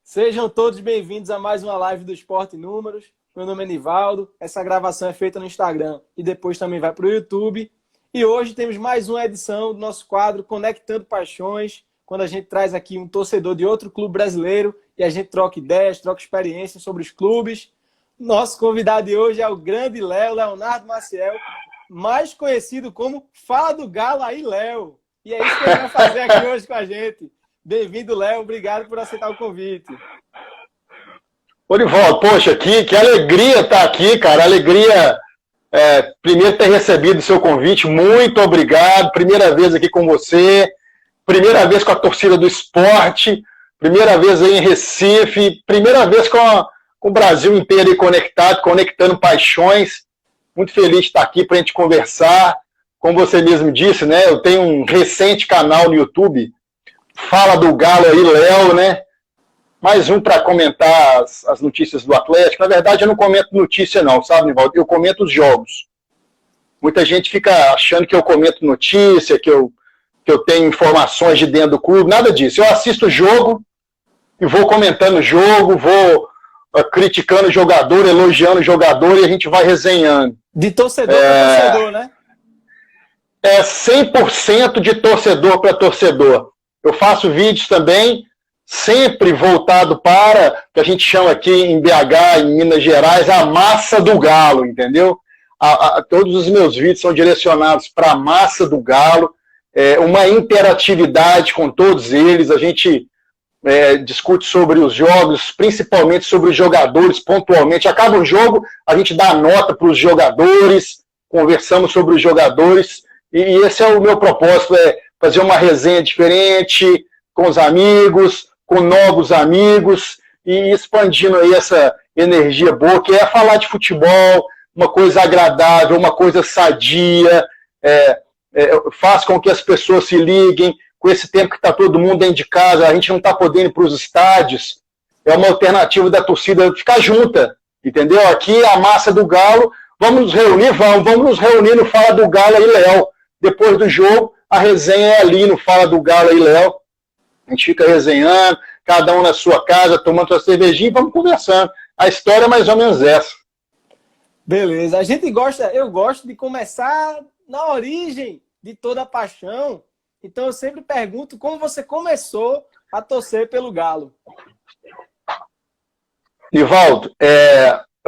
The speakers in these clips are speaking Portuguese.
Sejam todos bem-vindos a mais uma live do Esporte Números. Meu nome é Nivaldo, essa gravação é feita no Instagram e depois também vai para o YouTube. E hoje temos mais uma edição do nosso quadro Conectando Paixões, quando a gente traz aqui um torcedor de outro clube brasileiro e a gente troca ideias, troca experiências sobre os clubes. Nosso convidado de hoje é o grande Léo, Leonardo Maciel, mais conhecido como Fala do Galo aí, Léo. E é isso que ele vai fazer aqui hoje com a gente. Bem-vindo, Léo. Obrigado por aceitar o convite. Orivaldo, poxa, que alegria estar aqui, cara. Alegria, primeiro ter recebido o seu convite. Muito obrigado. Primeira vez aqui com você. Primeira vez com a torcida do esporte. Primeira vez aí em Recife. Primeira vez com o Brasil inteiro aí conectado, conectando paixões. Muito feliz de estar aqui para a gente conversar. Como você mesmo disse, né? Eu tenho um recente canal no YouTube. Fala do Galo aí, Léo, né? Mais um para comentar as notícias do Atlético. Na verdade, eu não comento notícia não, sabe, Nivaldo? Eu comento os jogos. Muita gente fica achando que eu comento notícia, que eu tenho informações de dentro do clube. Nada disso. Eu assisto o jogo e vou comentando o jogo, vou criticando o jogador, elogiando o jogador e a gente vai resenhando. De torcedor para torcedor, né? É 100% de torcedor para torcedor. Eu faço vídeos também, sempre voltado para, que a gente chama aqui em BH, em Minas Gerais, a massa do Galo, entendeu? Todos os meus vídeos são direcionados para a massa do Galo, uma interatividade com todos eles, a gente discute sobre os jogos, principalmente sobre os jogadores, pontualmente. Acaba o jogo, a gente dá nota para os jogadores, conversamos sobre os jogadores, e esse é o meu propósito, fazer uma resenha diferente com os amigos, com novos amigos e expandindo aí essa energia boa, que é falar de futebol, uma coisa agradável, uma coisa sadia, faz com que as pessoas se liguem. Com esse tempo que está todo mundo dentro de casa, a gente não está podendo ir para os estádios, é uma alternativa da torcida ficar junta, entendeu? Aqui a massa do Galo, vamos nos reunir, vamos nos reunir no Fala do Galo aí, Léo. Depois do jogo, a resenha é ali no Fala do Galo aí, Léo. A gente fica resenhando, cada um na sua casa, tomando sua cervejinha e vamos conversando. A história é mais ou menos essa. Beleza. Eu gosto de começar na origem de toda a paixão. Então eu sempre pergunto como você começou a torcer pelo Galo. Nivaldo,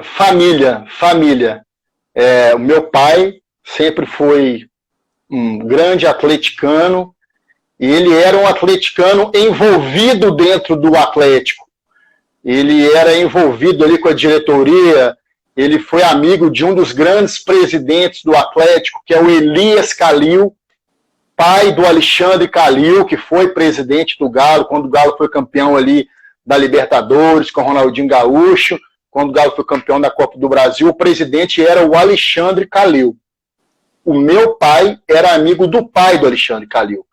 família. O meu pai sempre foi um grande atleticano, e ele era um atleticano envolvido dentro do Atlético. Ele era envolvido ali com a diretoria, ele foi amigo de um dos grandes presidentes do Atlético, que é o Elias Calil, pai do Alexandre Calil, que foi presidente do Galo, quando o Galo foi campeão ali da Libertadores, com o Ronaldinho Gaúcho, quando o Galo foi campeão da Copa do Brasil, o presidente era o Alexandre Calil. O meu pai era amigo do pai do Alexandre Calil,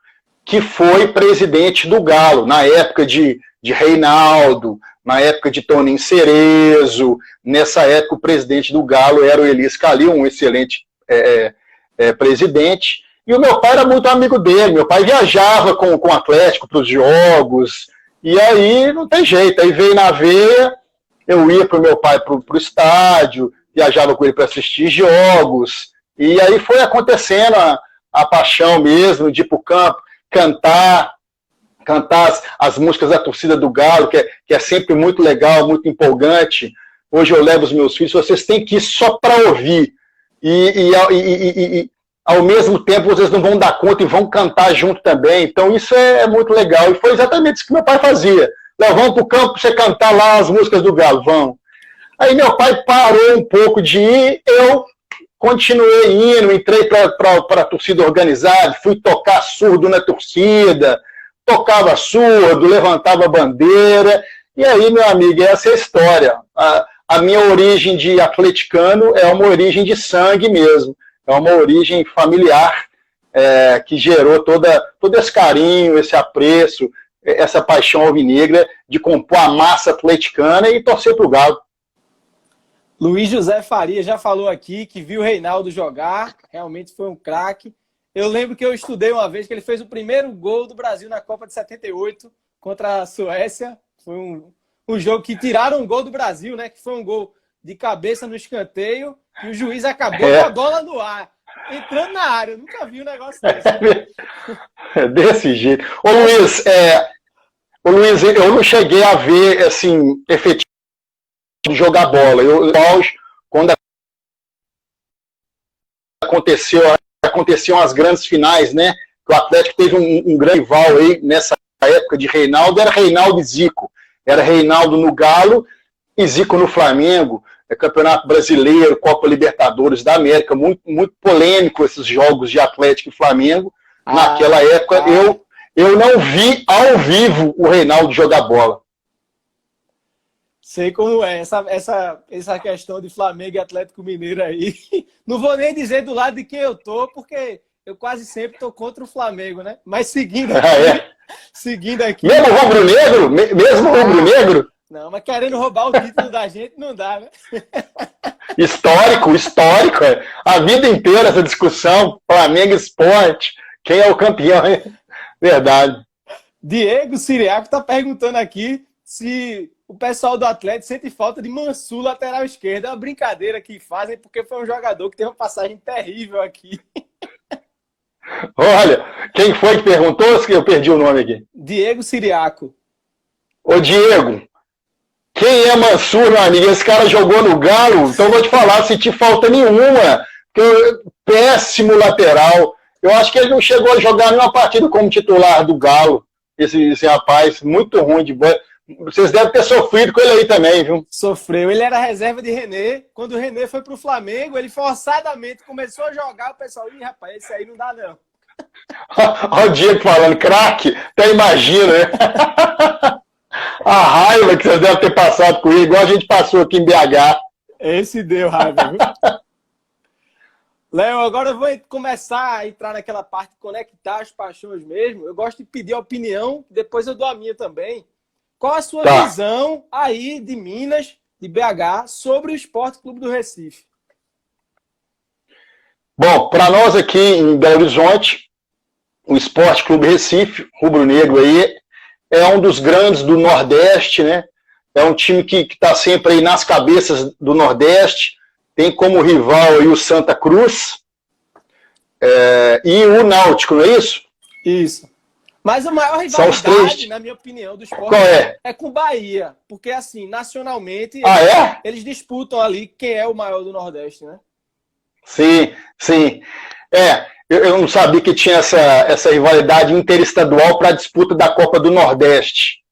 que foi presidente do Galo, na época de Reinaldo, na época de Toninho Cerezo. Nessa época, o presidente do Galo era o Elias Calil, um excelente presidente. E o meu pai era muito amigo dele. Meu pai viajava com o Atlético para os jogos, e aí não tem jeito. Aí veio na veia, eu ia para o meu pai para o estádio, viajava com ele para assistir jogos. E aí foi acontecendo a paixão mesmo de ir para o campo, cantar as músicas da torcida do Galo, que é sempre muito legal, muito empolgante. Hoje eu levo os meus filhos, vocês têm que ir só para ouvir. E ao mesmo tempo vocês não vão dar conta e vão cantar junto também. Então isso é muito legal. E foi exatamente isso que meu pai fazia. Léo, vamos para o campo para você cantar lá as músicas do Galo, vão. Aí meu pai parou um pouco de ir, eu continuei indo, entrei para a torcida organizada, fui tocar surdo na torcida, tocava surdo, levantava bandeira, e aí, meu amigo, essa é a história. A minha origem de atleticano é uma origem de sangue mesmo, é uma origem familiar que gerou todo esse carinho, esse apreço, essa paixão alvinegra de compor a massa atleticana e torcer para o Galo. Luiz José Faria já falou aqui que viu o Reinaldo jogar, realmente foi um craque. Eu lembro que eu estudei uma vez que ele fez o primeiro gol do Brasil na Copa de 78 contra a Suécia. Foi um jogo que tiraram um gol do Brasil, né? Que foi um gol de cabeça no escanteio e o juiz acabou com a bola no ar, entrando na área. Eu nunca vi um negócio desse. Desse jeito. Ô Luiz, eu não cheguei a ver, assim, efetivo de jogar bola. Quando aconteciam as grandes finais, né? O Atlético teve um grande rival aí nessa época de Reinaldo, era Reinaldo e Zico. Era Reinaldo no Galo e Zico no Flamengo. Campeonato Brasileiro, Copa Libertadores da América, muito, muito polêmico esses jogos de Atlético e Flamengo. Naquela época, eu não vi ao vivo o Reinaldo jogar bola. Sei como é, essa questão de Flamengo e Atlético Mineiro aí. Não vou nem dizer do lado de quem eu tô, porque eu quase sempre tô contra o Flamengo, né? Mas seguindo aqui... Mesmo rubro-negro? Mesmo rubro-negro? Não, mas querendo roubar o título da gente, não dá, né? Histórico. A vida inteira essa discussão, Flamengo Sport, quem é o campeão, hein? Verdade. Diego Siriaco tá perguntando aqui se o pessoal do Atlético sente falta de Mansur, lateral esquerdo. É uma brincadeira que fazem, porque foi um jogador que teve uma passagem terrível aqui. Olha, quem foi que perguntou? Eu perdi o nome aqui. Diego Siriaco. Ô, Diego, quem é Mansur, meu amigo? Esse cara jogou no Galo, então vou te falar, senti falta nenhuma. Péssimo lateral. Eu acho que ele não chegou a jogar nenhuma partida como titular do Galo. Esse rapaz, muito ruim de bola. Vocês devem ter sofrido com ele aí também, viu? Sofreu. Ele era reserva de René. Quando o René foi pro Flamengo, ele forçadamente começou a jogar. O pessoal, ih, rapaz, esse aí não dá, não. Olha o Diego falando, craque, até imagina, né? A raiva que vocês devem ter passado com ele, igual a gente passou aqui em BH. Esse deu raiva, viu? Léo, agora eu vou começar a entrar naquela parte de conectar as paixões mesmo. Eu gosto de pedir a opinião, depois eu dou a minha também. Qual a sua visão aí de Minas, de BH, sobre o Esporte Clube do Recife? Bom, para nós aqui em Belo Horizonte, o Esporte Clube Recife, rubro-negro aí, é um dos grandes do Nordeste, né? É um time que está sempre aí nas cabeças do Nordeste, tem como rival aí o Santa Cruz e o Náutico, não é isso? Isso. Mas a maior rivalidade, na minha opinião, do esporte é com o Bahia. Porque, assim, nacionalmente, eles disputam ali quem é o maior do Nordeste, né? Sim. Eu não sabia que tinha essa rivalidade interestadual para a disputa da Copa do Nordeste.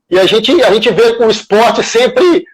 E a gente vê que o esporte sempre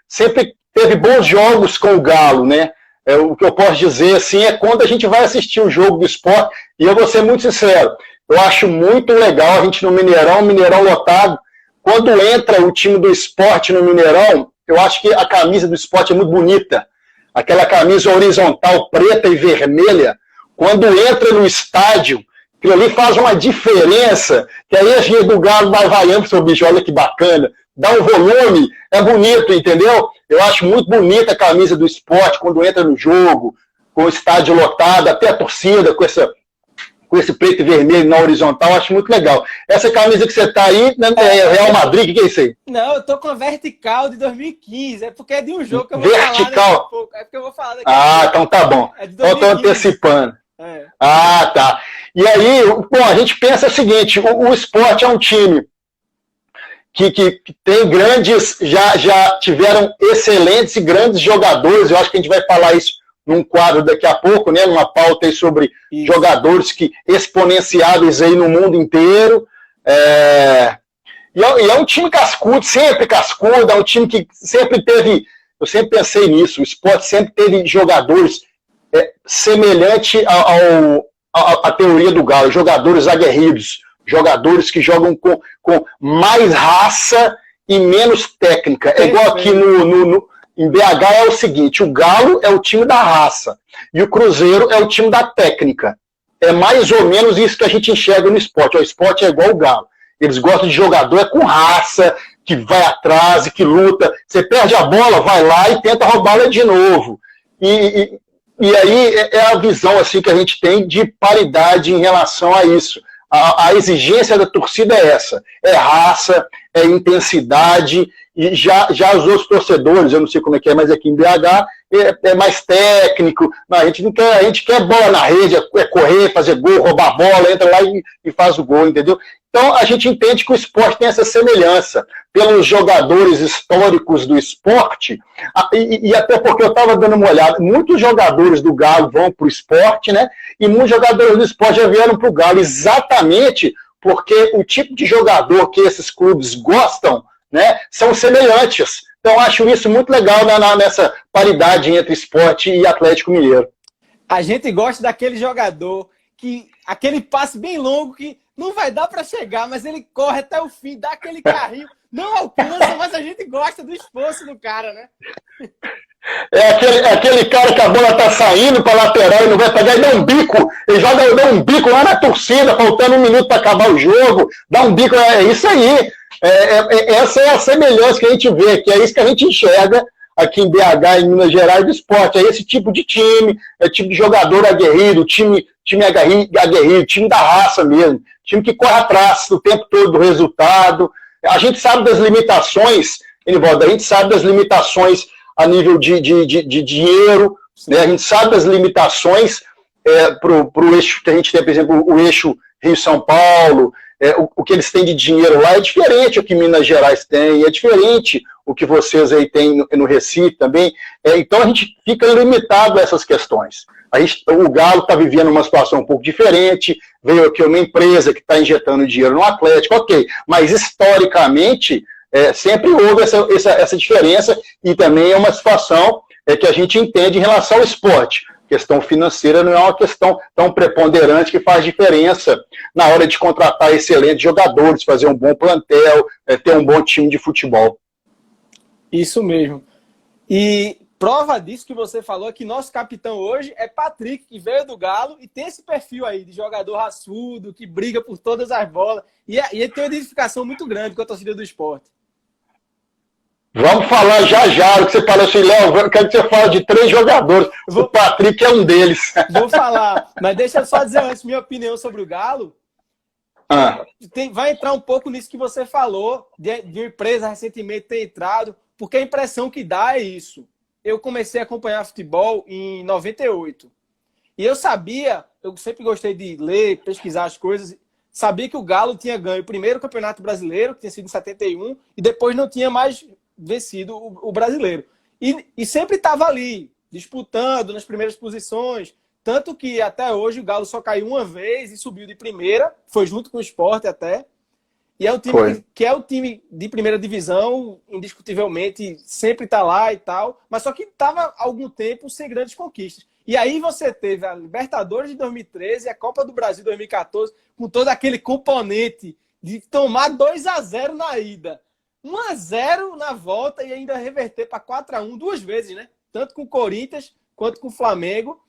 teve bons jogos com o Galo, né? O que eu posso dizer, assim, é quando a gente vai assistir o jogo do esporte, e eu vou ser muito sincero, eu acho muito legal a gente no Mineirão lotado, quando entra o time do esporte no Mineirão, eu acho que a camisa do esporte é muito bonita, aquela camisa horizontal preta e vermelha, quando entra no estádio, aquilo ali faz uma diferença, que aí a gente do Galo vai vaiando, seu bicho, olha que bacana, dá um volume, é bonito, entendeu? Eu acho muito bonita a camisa do esporte quando entra no jogo, com o estádio lotado, até a torcida com esse preto e vermelho na horizontal, acho muito legal. Essa camisa que você tá aí, é Real Madrid, o que é isso aí? Não, eu tô com a vertical de 2015, é porque é de um jogo que eu vou falar daqui a pouco. É porque eu vou falar daqui a pouco. Então tá bom. Eu tô antecipando. Tá. E aí, bom, a gente pensa o seguinte, o esporte é um time que tem grandes, já tiveram excelentes e grandes jogadores, eu acho que a gente vai falar isso num quadro daqui a pouco, né, numa pauta aí sobre jogadores exponenciáveis aí no mundo inteiro, e é um time cascudo, sempre cascudo, é um time que sempre teve, eu sempre pensei nisso, o esporte sempre teve jogadores semelhante à teoria do Galo, jogadores aguerridos, jogadores que jogam com mais raça e menos técnica. É igual aqui em BH é o seguinte, o Galo é o time da raça e o Cruzeiro é o time da técnica. É mais ou menos isso que a gente enxerga no esporte. O esporte é igual o Galo. Eles gostam de jogador com raça, que vai atrás e que luta. Você perde a bola, vai lá e tenta roubá-la de novo. E aí é a visão assim, que a gente tem de paridade em relação a isso. A exigência da torcida é essa, é raça, é intensidade, e já os outros torcedores, eu não sei como é que é, mas aqui em BH é mais técnico. Não, a gente quer bola na rede, é correr, fazer gol, roubar a bola, entra lá e faz o gol, entendeu? Então a gente entende que o esporte tem essa semelhança pelos jogadores históricos do esporte, e até porque eu estava dando uma olhada, muitos jogadores do Galo vão para o esporte, né? E muitos jogadores do esporte já vieram para o Galo, exatamente porque o tipo de jogador que esses clubes gostam, né, são semelhantes. Então, acho isso muito legal nessa paridade entre esporte e Atlético Mineiro. A gente gosta daquele jogador que aquele passe bem longo que não vai dar para chegar, mas ele corre até o fim, dá aquele carrinho, não alcança, mas a gente gosta do esforço do cara, né? É aquele cara que a bola tá saindo para lateral e não vai pegar e dá um bico. Ele dá um bico lá na torcida, faltando 1 minuto para acabar o jogo. Dá um bico, é isso aí. Essa é a semelhança que a gente vê, que é isso que a gente enxerga aqui em BH, em Minas Gerais, do esporte. É esse tipo de time, é tipo de jogador aguerrido, time aguerrido, time da raça mesmo, time que corre atrás o tempo todo do resultado. A gente sabe das limitações, Enivaldo, a gente sabe das limitações a nível de dinheiro, né? A gente sabe das limitações para o eixo que a gente tem, por exemplo, o eixo Rio-São Paulo, o que eles têm de dinheiro lá é diferente o que Minas Gerais tem, é diferente o que vocês aí têm no Recife também. Então a gente fica limitado a essas questões. O Galo está vivendo uma situação um pouco diferente, veio aqui uma empresa que está injetando dinheiro no Atlético, ok, mas historicamente sempre houve essa diferença, e também é uma situação que a gente entende em relação ao esporte. A questão financeira não é uma questão tão preponderante que faz diferença na hora de contratar excelentes jogadores, fazer um bom plantel, ter um bom time de futebol. Isso mesmo. E prova disso que você falou é que nosso capitão hoje é Patrick, que veio do Galo e tem esse perfil aí de jogador raçudo, que briga por todas as bolas. E ele tem uma identificação muito grande com a torcida do esporte. Vamos falar já, o que você falou assim, Léo, eu quero que você fale de 3 jogadores. O Patrick é um deles. Vou falar, mas deixa eu só dizer antes minha opinião sobre o Galo. Vai entrar um pouco nisso que você falou, de uma empresa recentemente ter entrado, porque a impressão que dá é isso. Eu comecei a acompanhar futebol em 98. E eu sempre gostei de ler, pesquisar as coisas, sabia que o Galo tinha ganho o primeiro Campeonato Brasileiro, que tinha sido em 71, e depois não tinha mais vencido o brasileiro. E sempre estava ali, disputando nas primeiras posições, tanto que até hoje o Galo só caiu uma vez e subiu de primeira, foi junto com o Sport até, e é um time que é o time de primeira divisão, indiscutivelmente, sempre está lá e tal, mas só que estava há algum tempo sem grandes conquistas. E aí você teve a Libertadores de 2013 e a Copa do Brasil de 2014, com todo aquele componente de tomar 2-0 na ida, 1-0 na volta e ainda reverter para 4-1 2 vezes, né? Tanto com o Corinthians quanto com o Flamengo,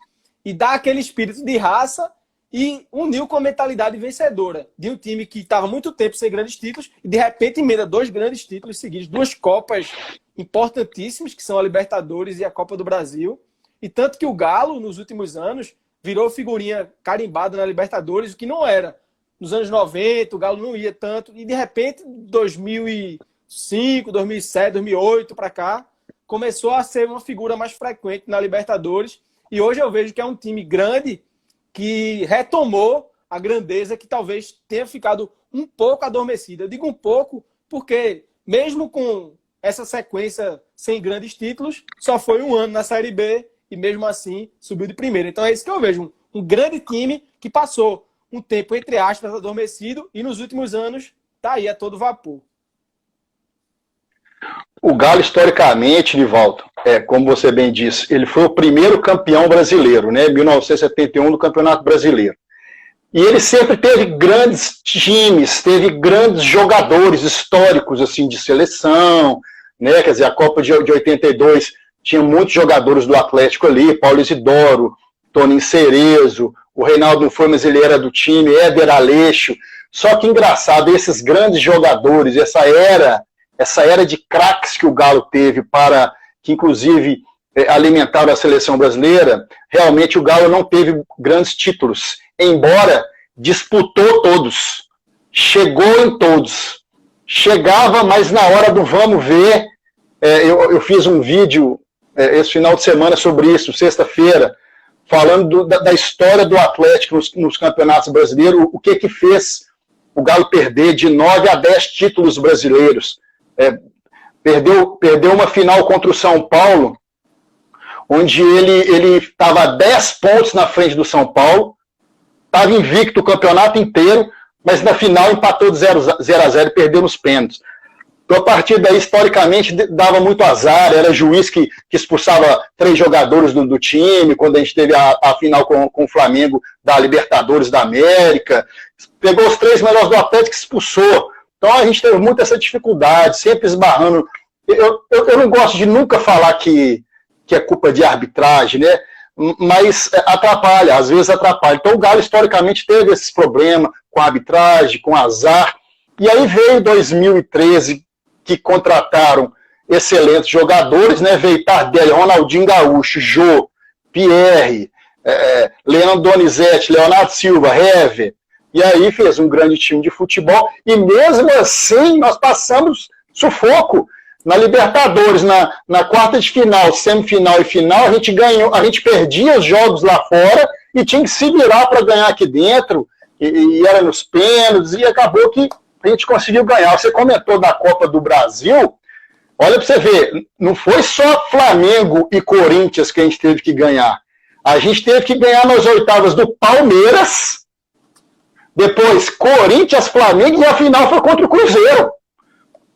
e dar aquele espírito de raça e uniu com a mentalidade vencedora de um time que estava muito tempo sem grandes títulos e de repente emenda 2 grandes títulos seguidos, 2 Copas importantíssimas, que são a Libertadores e a Copa do Brasil. E tanto que o Galo, nos últimos anos, virou figurinha carimbada na Libertadores, o que não era. Nos anos 90, o Galo não ia tanto, e de repente, 2005, 2007, 2008 para cá, começou a ser uma figura mais frequente na Libertadores. E hoje eu vejo que é um time grande que retomou a grandeza que talvez tenha ficado um pouco adormecida. Eu digo um pouco porque, mesmo com essa sequência sem grandes títulos, só foi 1 ano na Série B e, mesmo assim, subiu de primeira. Então é isso que eu vejo. Um grande time que passou um tempo, entre aspas, adormecido e, nos últimos anos, está aí a todo vapor. O Galo, historicamente, Nivaldo, como você bem disse, ele foi o primeiro campeão brasileiro, né? 1971 no Campeonato Brasileiro. E ele sempre teve grandes times, teve grandes jogadores históricos assim, de seleção, né? Quer dizer, a Copa de 82 tinha muitos jogadores do Atlético ali, Paulo Isidoro, Toninho Cerezo, o Reinaldo não foi, mas ele era do time, Éder Aleixo. Só que engraçado, esses grandes jogadores, essa era de craques que o Galo teve para que, inclusive, alimentaram a seleção brasileira, realmente o Galo não teve grandes títulos, embora disputou todos, chegou em todos. Chegava, mas na hora do vamos ver, eu fiz um vídeo esse final de semana sobre isso, sexta-feira, falando da história do Atlético nos campeonatos brasileiros, o que fez o Galo perder de 9 a 10 títulos brasileiros. Perdeu uma final contra o São Paulo, onde ele estava a 10 pontos na frente do São Paulo, estava invicto o campeonato inteiro, mas na final empatou de 0-0 e perdeu nos pênaltis. Então, a partir daí, historicamente, dava muito azar, era juiz que expulsava 3 jogadores do time, quando a gente teve a final com o Flamengo da Libertadores da América, pegou os 3 melhores do Atlético e expulsou. Então, a gente teve muita essa dificuldade, sempre esbarrando. Eu não gosto de nunca falar que é culpa de arbitragem, né? Mas atrapalha, às vezes atrapalha. Então, o Galo, historicamente, teve esses problemas com a arbitragem, com azar. E aí veio 2013, que contrataram excelentes jogadores, né? Veio Tardelli, Ronaldinho Gaúcho, Jô, Pierre, Leandro Donizete, Leonardo Silva, Hever, e aí fez um grande time de futebol, e mesmo assim nós passamos sufoco. Na Libertadores, na quarta de final, semifinal e final, a gente perdia os jogos lá fora e tinha que se virar para ganhar aqui dentro, e era nos pênaltis, e acabou que a gente conseguiu ganhar. Você comentou da Copa do Brasil, olha para você ver, não foi só Flamengo e Corinthians que a gente teve que ganhar. A gente teve que ganhar nas oitavas do Palmeiras, depois Corinthians, Flamengo, e a final foi contra o Cruzeiro.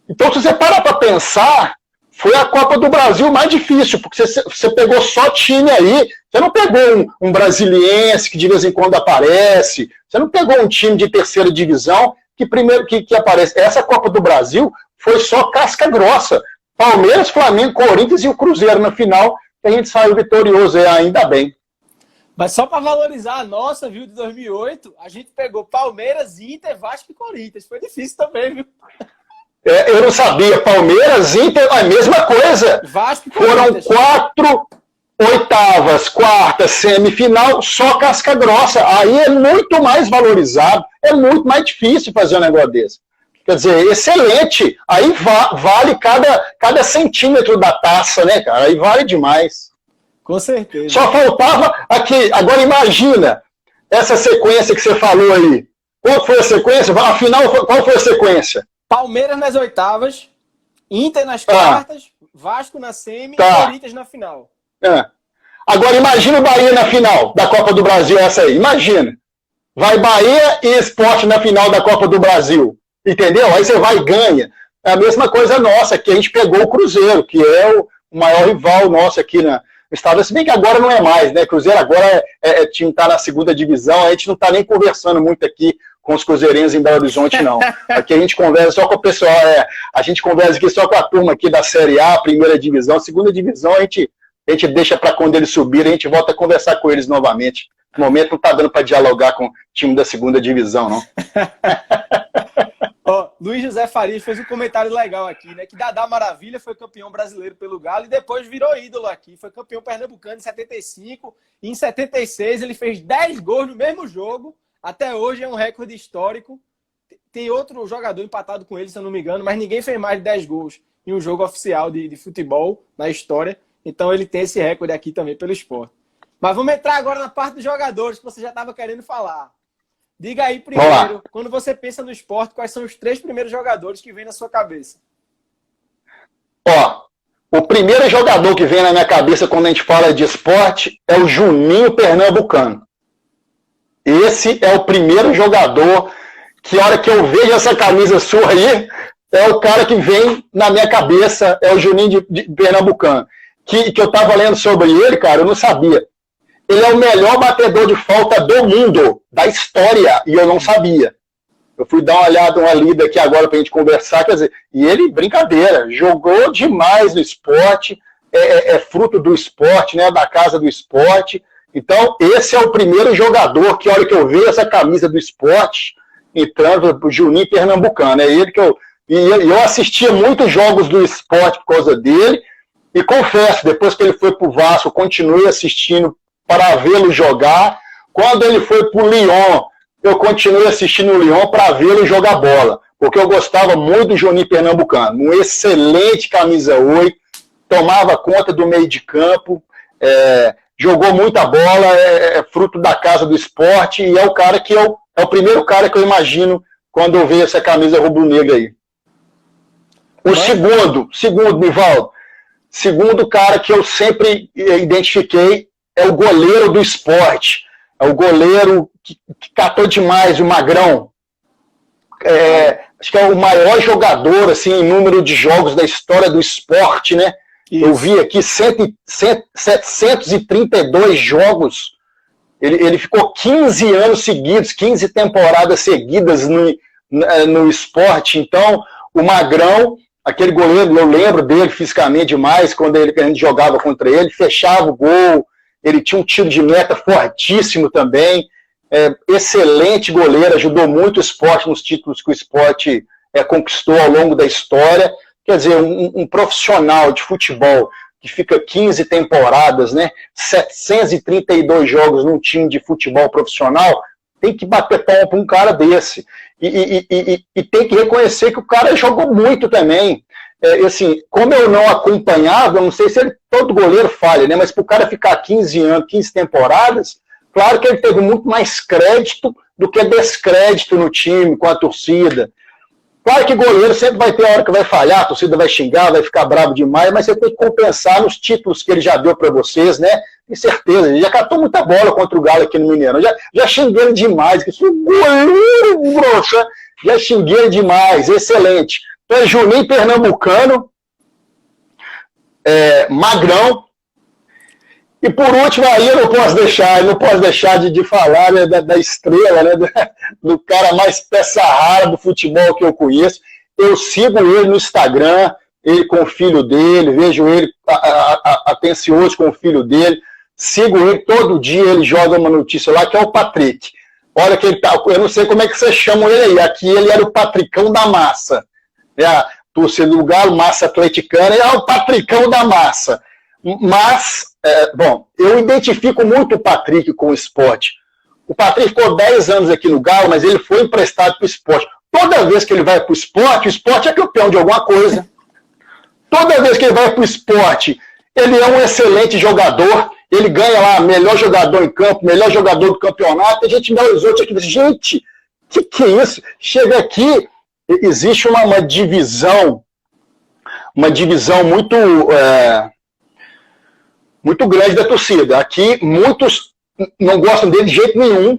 Então, se você parar para pensar, foi a Copa do Brasil mais difícil, porque você pegou só time aí, você não pegou um brasiliense que de vez em quando aparece, você não pegou um time de terceira divisão que primeiro que aparece. Essa Copa do Brasil foi só casca grossa. Palmeiras, Flamengo, Corinthians e o Cruzeiro na final, que a gente saiu vitorioso, ainda bem. Mas só para valorizar a nossa, viu, de 2008, a gente pegou Palmeiras, Inter, Vasco e Corinthians. Foi difícil também, viu? Eu não sabia. Palmeiras, Inter, a mesma coisa. Vasco e Foram 4 oitavas, quarta, semifinal, só casca grossa. Aí é muito mais valorizado, é muito mais difícil fazer um negócio desse. Quer dizer, excelente. Aí vale cada centímetro da taça, né, cara? Aí vale demais. Com certeza. Só faltava aqui. Agora imagina essa sequência que você falou aí. Qual foi a sequência? Afinal, qual foi a sequência? Palmeiras nas oitavas, Inter nas quartas, Vasco na semi e Corinthians na final. Agora imagina o Bahia na final da Copa do Brasil, essa aí. Imagina. Vai Bahia e Sport na final da Copa do Brasil. Entendeu? Aí você vai e ganha. É a mesma coisa nossa, que a gente pegou o Cruzeiro, que é o maior rival nosso aqui no estado. Se bem que agora não é mais, né? Cruzeiro agora time está na segunda divisão, a gente não está nem conversando muito aqui com os cruzeirenses em Belo Horizonte, não. Aqui a gente conversa só com o pessoal, a gente conversa aqui só com a turma aqui da Série A, primeira divisão, segunda divisão a gente deixa para quando eles subirem, a gente volta a conversar com eles novamente. No momento não está dando para dialogar com o time da segunda divisão, não. Luiz José Farias fez um comentário legal aqui, né? Que Dadá Maravilha foi campeão brasileiro pelo Galo e depois virou ídolo aqui. Foi campeão pernambucano em 75 e em 76 ele fez 10 gols no mesmo jogo. Até hoje é um recorde histórico. Tem outro jogador empatado com ele, se eu não me engano, mas ninguém fez mais de 10 gols em um jogo oficial de futebol na história. Então ele tem esse recorde aqui também pelo Sport. Mas vamos entrar agora na parte dos jogadores que você já estava querendo falar. Diga aí primeiro, quando você pensa no Sport, quais são os 3 primeiros jogadores que vêm na sua cabeça? O primeiro jogador que vem na minha cabeça quando a gente fala de Sport é o Juninho Pernambucano. Esse é o primeiro jogador que, a hora que eu vejo essa camisa sua aí, é o cara que vem na minha cabeça, é o Juninho de Pernambucano. Que eu tava lendo sobre ele, cara, eu não sabia. Ele é o melhor batedor de falta do mundo, da história, e eu não sabia. Eu fui dar uma lida aqui agora pra gente conversar, quer dizer, e ele, brincadeira, jogou demais no Sport, é fruto do Sport, né, da casa do Sport. Então, esse é o primeiro jogador que, a hora que eu vejo essa camisa do Sport, entrando pro Juninho Pernambucano, é ele que eu assistia muitos jogos do Sport por causa dele, e confesso, depois que ele foi pro Vasco, continuei assistindo para vê-lo jogar. Quando ele foi pro Lyon, eu continuei assistindo o Lyon para vê-lo jogar bola, porque eu gostava muito do Juninho Pernambucano, um excelente camisa 8, tomava conta do meio de campo, jogou muita bola, é fruto da casa do esporte, e é o cara que é o primeiro cara que eu imagino quando eu vejo essa camisa rubro-negra aí. O segundo, Nivaldo, segundo cara que eu sempre identifiquei é o goleiro do esporte. É o goleiro que catou demais, o Magrão. Acho que é o maior jogador assim, em número de jogos da história do esporte, né? Isso. Eu vi aqui 732 jogos. Ele ficou 15 anos seguidos, 15 temporadas seguidas no esporte. Então, o Magrão, aquele goleiro, eu lembro dele fisicamente demais, quando a gente jogava contra ele, fechava o gol, ele tinha um tiro de meta fortíssimo também, excelente goleiro, ajudou muito o esporte nos títulos que o esporte conquistou ao longo da história. Quer dizer, um profissional de futebol que fica 15 temporadas, né, 732 jogos num time de futebol profissional, tem que bater palma para um cara desse. E tem que reconhecer que o cara jogou muito também. Assim, como eu não acompanhava, eu não sei se todo goleiro falha, né, mas para o cara ficar 15 anos, 15 temporadas, claro que ele teve muito mais crédito do que descrédito no time, com a torcida. Claro que goleiro sempre vai ter a hora que vai falhar, a torcida vai xingar, vai ficar bravo demais, mas você tem que compensar nos títulos que ele já deu para vocês, né? Tenho certeza, ele já catou muita bola contra o Galo aqui no Mineirão, já xinguei ele demais, que isso goleiro, grosso, já xinguei ele demais, excelente. Então, Juninho Pernambucano, Magrão, e por último, aí eu não posso deixar de falar, né, da estrela, né, do cara mais peça rara do futebol que eu conheço. Eu sigo ele no Instagram, ele com o filho dele, vejo ele atencioso com o filho dele, sigo ele todo dia, ele joga uma notícia lá, que é o Patrick. Olha que ele tá, eu não sei como é que vocês chamam ele aí, aqui ele era o Patricão da Massa. A torcida do Galo, massa atleticana, é o Patricão da Massa. Mas, bom, eu identifico muito o Patrick com o esporte. O Patrick ficou 10 anos aqui no Galo, mas ele foi emprestado para o esporte. Toda vez que ele vai para o esporte é campeão de alguma coisa. Toda vez que ele vai para o esporte, ele é um excelente jogador, ele ganha lá melhor jogador em campo, melhor jogador do campeonato, a gente dá os outros aqui, gente, que é isso? Chega aqui, existe uma divisão muito grande da torcida. Aqui, muitos não gostam dele de jeito nenhum,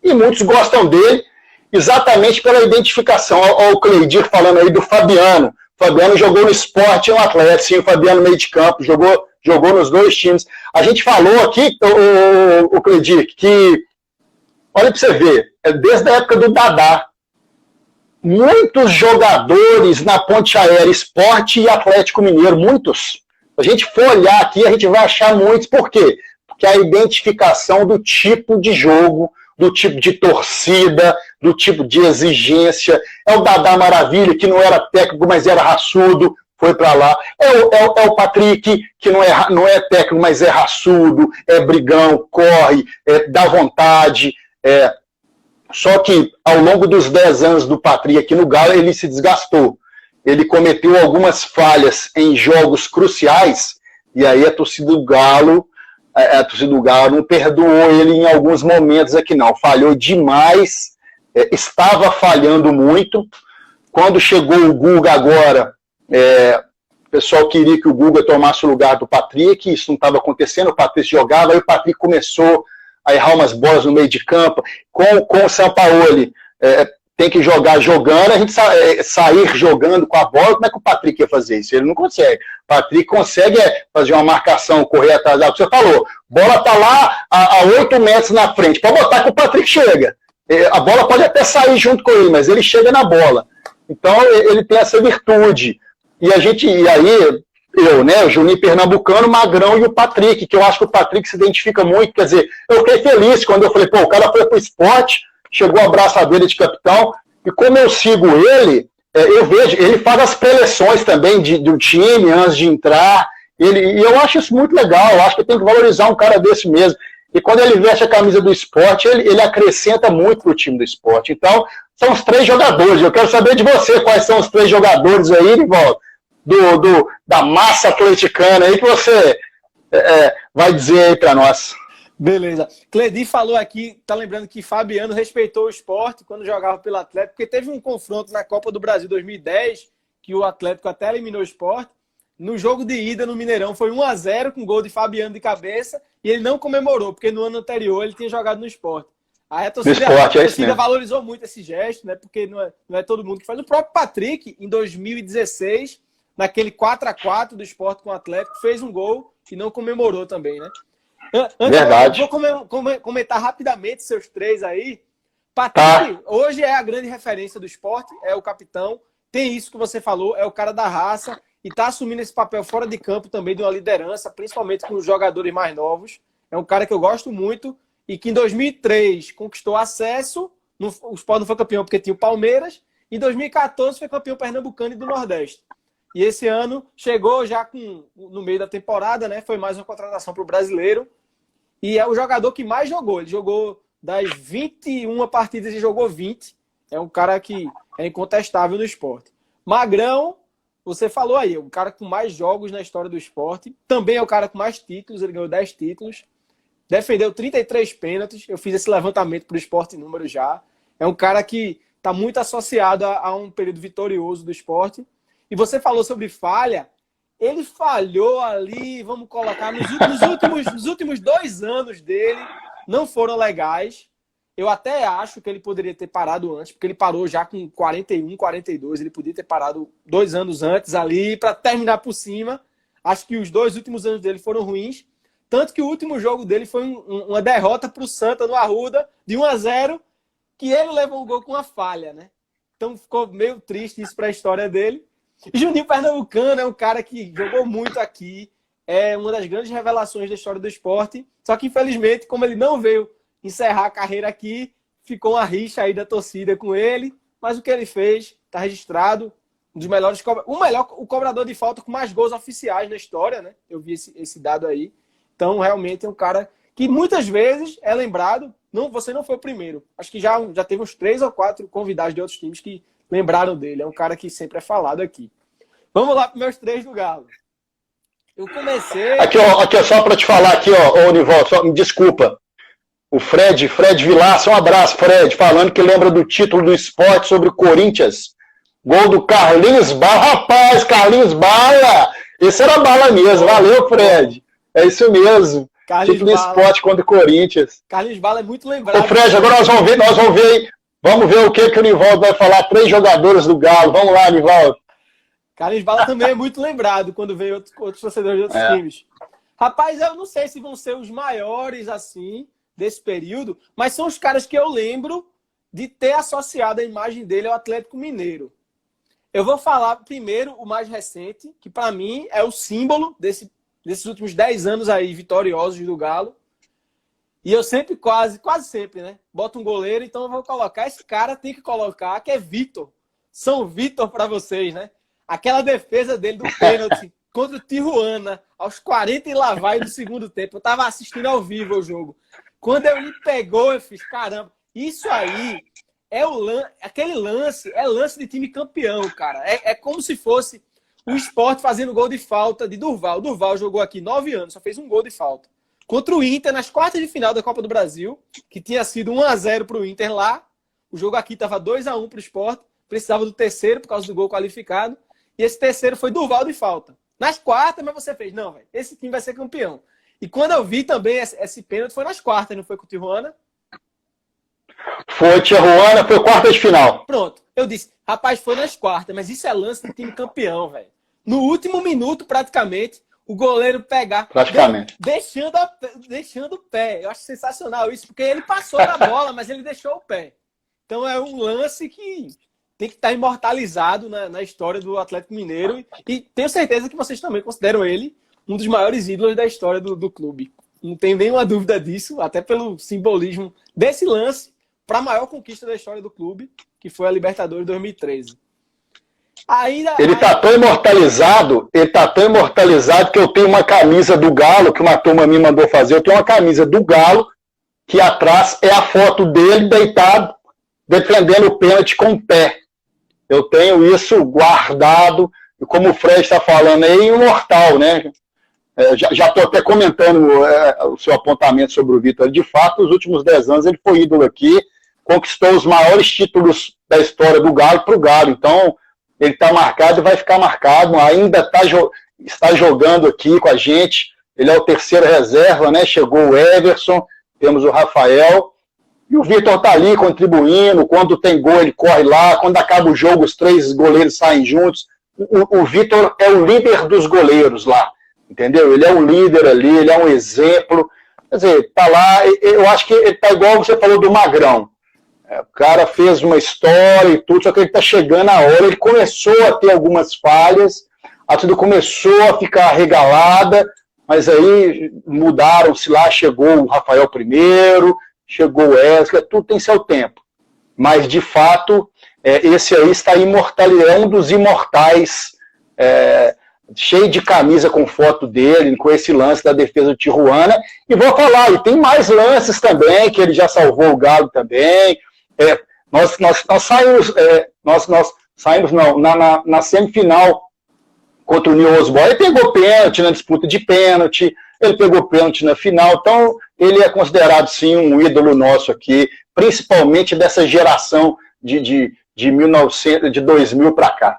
e muitos gostam dele exatamente pela identificação. Olha o Cleidir falando aí do Fabiano. O Fabiano jogou no Sport e no Atlético, sim, o Fabiano meio de campo, jogou nos dois times. A gente falou aqui, o Cleidir, que, olha para você ver, desde a época do Dadá, muitos jogadores na Ponte Aérea, Sport e Atlético Mineiro, muitos. Se a gente for olhar aqui, a gente vai achar muitos. Por quê? Porque a identificação do tipo de jogo, do tipo de torcida, do tipo de exigência. É o Dadá Maravilha, que não era técnico, mas era raçudo, foi para lá. É o Patrick, que não é técnico, mas é raçudo, é brigão, corre, dá vontade. Só que, ao longo dos 10 anos do Patrick aqui no Galo, ele se desgastou. Ele cometeu algumas falhas em jogos cruciais, e aí a torcida do Galo não perdoou ele em alguns momentos aqui, não. Falhou demais, estava falhando muito. Quando chegou o Guga agora, o pessoal queria que o Guga tomasse o lugar do Patrick, isso não estava acontecendo, o Patrick jogava, aí o Patrick começou a errar umas bolas no meio de campo, com o Sampaoli, tem que jogar jogando, a gente sair jogando com a bola, como é que o Patrick ia fazer isso? Ele não consegue. O Patrick consegue fazer uma marcação, correr atrás da... Você falou, bola tá lá a 8 metros na frente, pode botar que o Patrick chega. A bola pode até sair junto com ele, mas ele chega na bola. Então, ele tem essa virtude. E aí, o Juninho Pernambucano, o Magrão e o Patrick, que eu acho que o Patrick se identifica muito, quer dizer, eu fiquei feliz quando eu falei, o cara foi pro esporte, chegou a abraçadeira de capitão, e como eu sigo ele, eu vejo, ele faz as preleções também do time antes de entrar, e eu acho isso muito legal, eu acho que tem que valorizar um cara desse mesmo. E quando ele veste a camisa do Sport, ele acrescenta muito para o time do Sport. Então, são os 3 jogadores. Eu quero saber de você quais são os 3 jogadores aí, Rivaldo, da massa atleticana aí que você vai dizer aí para nós. Beleza. Cledi falou aqui, tá lembrando que Fabiano respeitou o Sport quando jogava pelo Atlético, porque teve um confronto na Copa do Brasil 2010, que o Atlético até eliminou o Sport. No jogo de ida no Mineirão foi 1-0 com gol de Fabiano de cabeça e ele não comemorou, porque no ano anterior ele tinha jogado no Sport. Aí a torcida valorizou muito esse gesto, né? Porque não é todo mundo que faz. O próprio Patrick, em 2016, naquele 4-4 do Sport com o Atlético, fez um gol e não comemorou também, né? Verdade. Eu vou comentar rapidamente seus 3 aí. Patrick, hoje é a grande referência do Sport, é o capitão. Tem isso que você falou, é o cara da raça e está assumindo esse papel fora de campo também de uma liderança, principalmente com os jogadores mais novos. É um cara que eu gosto muito e que em 2003 conquistou acesso. O Sport não foi campeão porque tinha o Palmeiras. Em 2014 foi campeão pernambucano e do Nordeste. E esse ano chegou já no meio da temporada, né? Foi mais uma contratação para o brasileiro. E é o jogador que mais jogou. Ele jogou das 21 partidas e jogou 20. É um cara que é incontestável no esporte. Magrão, você falou aí, é o cara com mais jogos na história do esporte. Também é o cara com mais títulos, ele ganhou 10 títulos. Defendeu 33 pênaltis. Eu fiz esse levantamento para o esporte número já. É um cara que está muito associado a um período vitorioso do esporte. E você falou sobre falha. Ele falhou ali, vamos colocar, nos últimos 2 anos dele, não foram legais. Eu até acho que ele poderia ter parado antes, porque ele parou já com 41, 42. Ele podia ter parado 2 anos antes ali para terminar por cima. Acho que os 2 últimos anos dele foram ruins. Tanto que o último jogo dele foi uma derrota para o Santa no Arruda, de 1-0, que ele levou o gol com uma falha, né? Então ficou meio triste isso para a história dele. E Juninho Pernambucano é um cara que jogou muito aqui, é uma das grandes revelações da história do esporte. Só que, infelizmente, como ele não veio encerrar a carreira aqui, ficou uma rixa aí da torcida com ele. Mas o que ele fez está registrado. Um dos melhores, o cobrador de falta com mais gols oficiais na história, né? Eu vi esse dado aí. Então, realmente, é um cara que muitas vezes é lembrado. Não, você não foi o primeiro. Acho que já teve uns 3 ou 4 convidados de outros times que lembraram dele. É um cara que sempre é falado aqui. Vamos lá para os meus 3 do Galo. Eu comecei... Aqui, só para te falar aqui, Nivaldo, me desculpa. O Fred Vilaça, um abraço, Fred, falando que lembra do título do Sport sobre o Corinthians. Gol do Carlinhos Bala. Rapaz, Carlinhos Bala! Esse era bala mesmo. Valeu, Fred. É isso mesmo. Carlinhos título do Sport contra o Corinthians. Carlinhos Bala é muito lembrado. Ô, Fred, agora vamos ver o que o Nivaldo vai falar. 3 jogadores do Galo. Vamos lá, Nivaldo. Carlinhos Bala também é muito lembrado quando veio outros torcedores de outros times. Rapaz, eu não sei se vão ser os maiores, assim, desse período, mas são os caras que eu lembro de ter associado a imagem dele ao Atlético Mineiro. Eu vou falar primeiro o mais recente, que para mim é o símbolo desses últimos 10 anos aí vitoriosos do Galo. E eu sempre, quase sempre, né? Boto um goleiro, então eu vou colocar. Esse cara tem que colocar, que é Vitor. São Vitor para vocês, né? Aquela defesa dele do pênalti contra o Tijuana, aos 40 e lá vai do segundo tempo. Eu tava assistindo ao vivo o jogo. Quando ele pegou, eu fiz, caramba, isso aí aquele lance, é lance de time campeão, cara. É como se fosse o Sport fazendo gol de falta de Durval. O Durval jogou aqui 9 anos, só fez um gol de falta. Contra o Inter, nas quartas de final da Copa do Brasil, que tinha sido 1-0 pro Inter lá. O jogo aqui tava 2-1 pro Sport. Precisava do terceiro por causa do gol qualificado. E esse terceiro foi Durval de falta. Nas quartas, mas você fez, não, velho, esse time vai ser campeão. E quando eu vi também esse pênalti, foi nas quartas, não foi com o Tijuana? Foi Tijuana, foi quarta de final. Pronto. Eu disse, rapaz, foi nas quartas, mas isso é lance de time campeão, velho. No último minuto, praticamente, o goleiro pegar... Praticamente. Deixando o pé. Eu acho sensacional isso, porque ele passou na bola, mas ele deixou o pé. Então é um lance que tem que estar imortalizado na história do Atlético Mineiro. E tenho certeza que vocês também consideram ele um dos maiores ídolos da história do clube. Não tenho nenhuma dúvida disso, até pelo simbolismo desse lance para a maior conquista da história do clube, que foi a Libertadores 2013. Ele tá tão imortalizado que eu tenho uma camisa do Galo, que uma turma me mandou fazer, eu tenho uma camisa do Galo, que atrás é a foto dele deitado, defendendo o pênalti com o pé. Eu tenho isso guardado, e como o Fred está falando aí, imortal, né? Já estou até comentando o seu apontamento sobre o Vitor. De fato, nos últimos 10 anos ele foi ídolo aqui, conquistou os maiores títulos da história do Galo para o Galo. Então, ele está marcado e vai ficar marcado. Ainda está jogando aqui com a gente. Ele é o terceiro reserva, né? Chegou o Everson, temos o Rafael. E o Vitor está ali contribuindo. Quando tem gol, ele corre lá. Quando acaba o jogo, os 3 goleiros saem juntos. O Vitor é o líder dos goleiros lá. Entendeu? Ele é um líder ali, ele é um exemplo. Quer dizer, tá lá, eu acho que ele tá igual você falou do Magrão. O cara fez uma história e tudo, só que ele tá chegando a hora, ele começou a ter algumas falhas, a tudo começou a ficar regalada, mas aí mudaram-se lá, chegou o Rafael primeiro, chegou o Wesley, tudo tem seu tempo. Mas, de fato, esse aí está imortalizado, é um dos imortais, cheio de camisa com foto dele, com esse lance da defesa do Tijuana, e vou falar, e tem mais lances também, que ele já salvou o Galo também. Nós saímos na semifinal contra o New Osborne, ele pegou pênalti na disputa de pênalti, ele pegou pênalti na final, então ele é considerado sim um ídolo nosso aqui, principalmente dessa geração de 2000 para cá.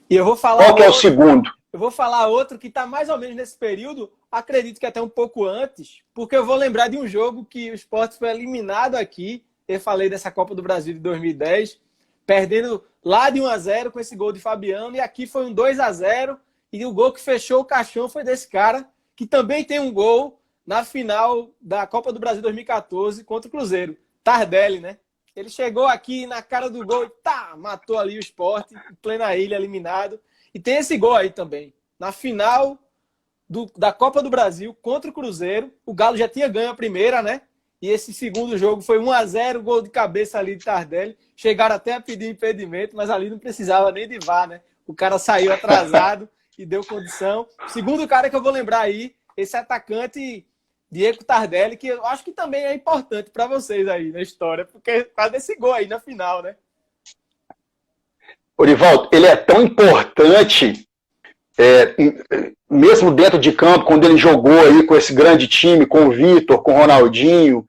E eu vou falar. Qual que é o segundo? Eu vou falar outro que está mais ou menos nesse período, acredito que até um pouco antes, porque eu vou lembrar de um jogo que o Sport foi eliminado aqui, eu falei dessa Copa do Brasil de 2010, perdendo lá de 1-0 com esse gol de Fabiano, e aqui foi um 2-0, e o gol que fechou o caixão foi desse cara, que também tem um gol na final da Copa do Brasil 2014 contra o Cruzeiro, Tardelli, né? Ele chegou aqui na cara do gol e matou ali o Sport, em plena ilha, eliminado. E tem esse gol aí também. Na final da Copa do Brasil contra o Cruzeiro, o Galo já tinha ganho a primeira, né? E esse segundo jogo foi 1-0, gol de cabeça ali de Tardelli. Chegaram até a pedir impedimento, mas ali não precisava nem de VAR, né? O cara saiu atrasado e deu condição. O segundo cara que eu vou lembrar aí, esse atacante Diego Tardelli, que eu acho que também é importante para vocês aí na história, porque faz esse gol aí na final, né? Orivaldo, ele é tão importante, mesmo dentro de campo, quando ele jogou aí com esse grande time, com o Vitor, com o Ronaldinho,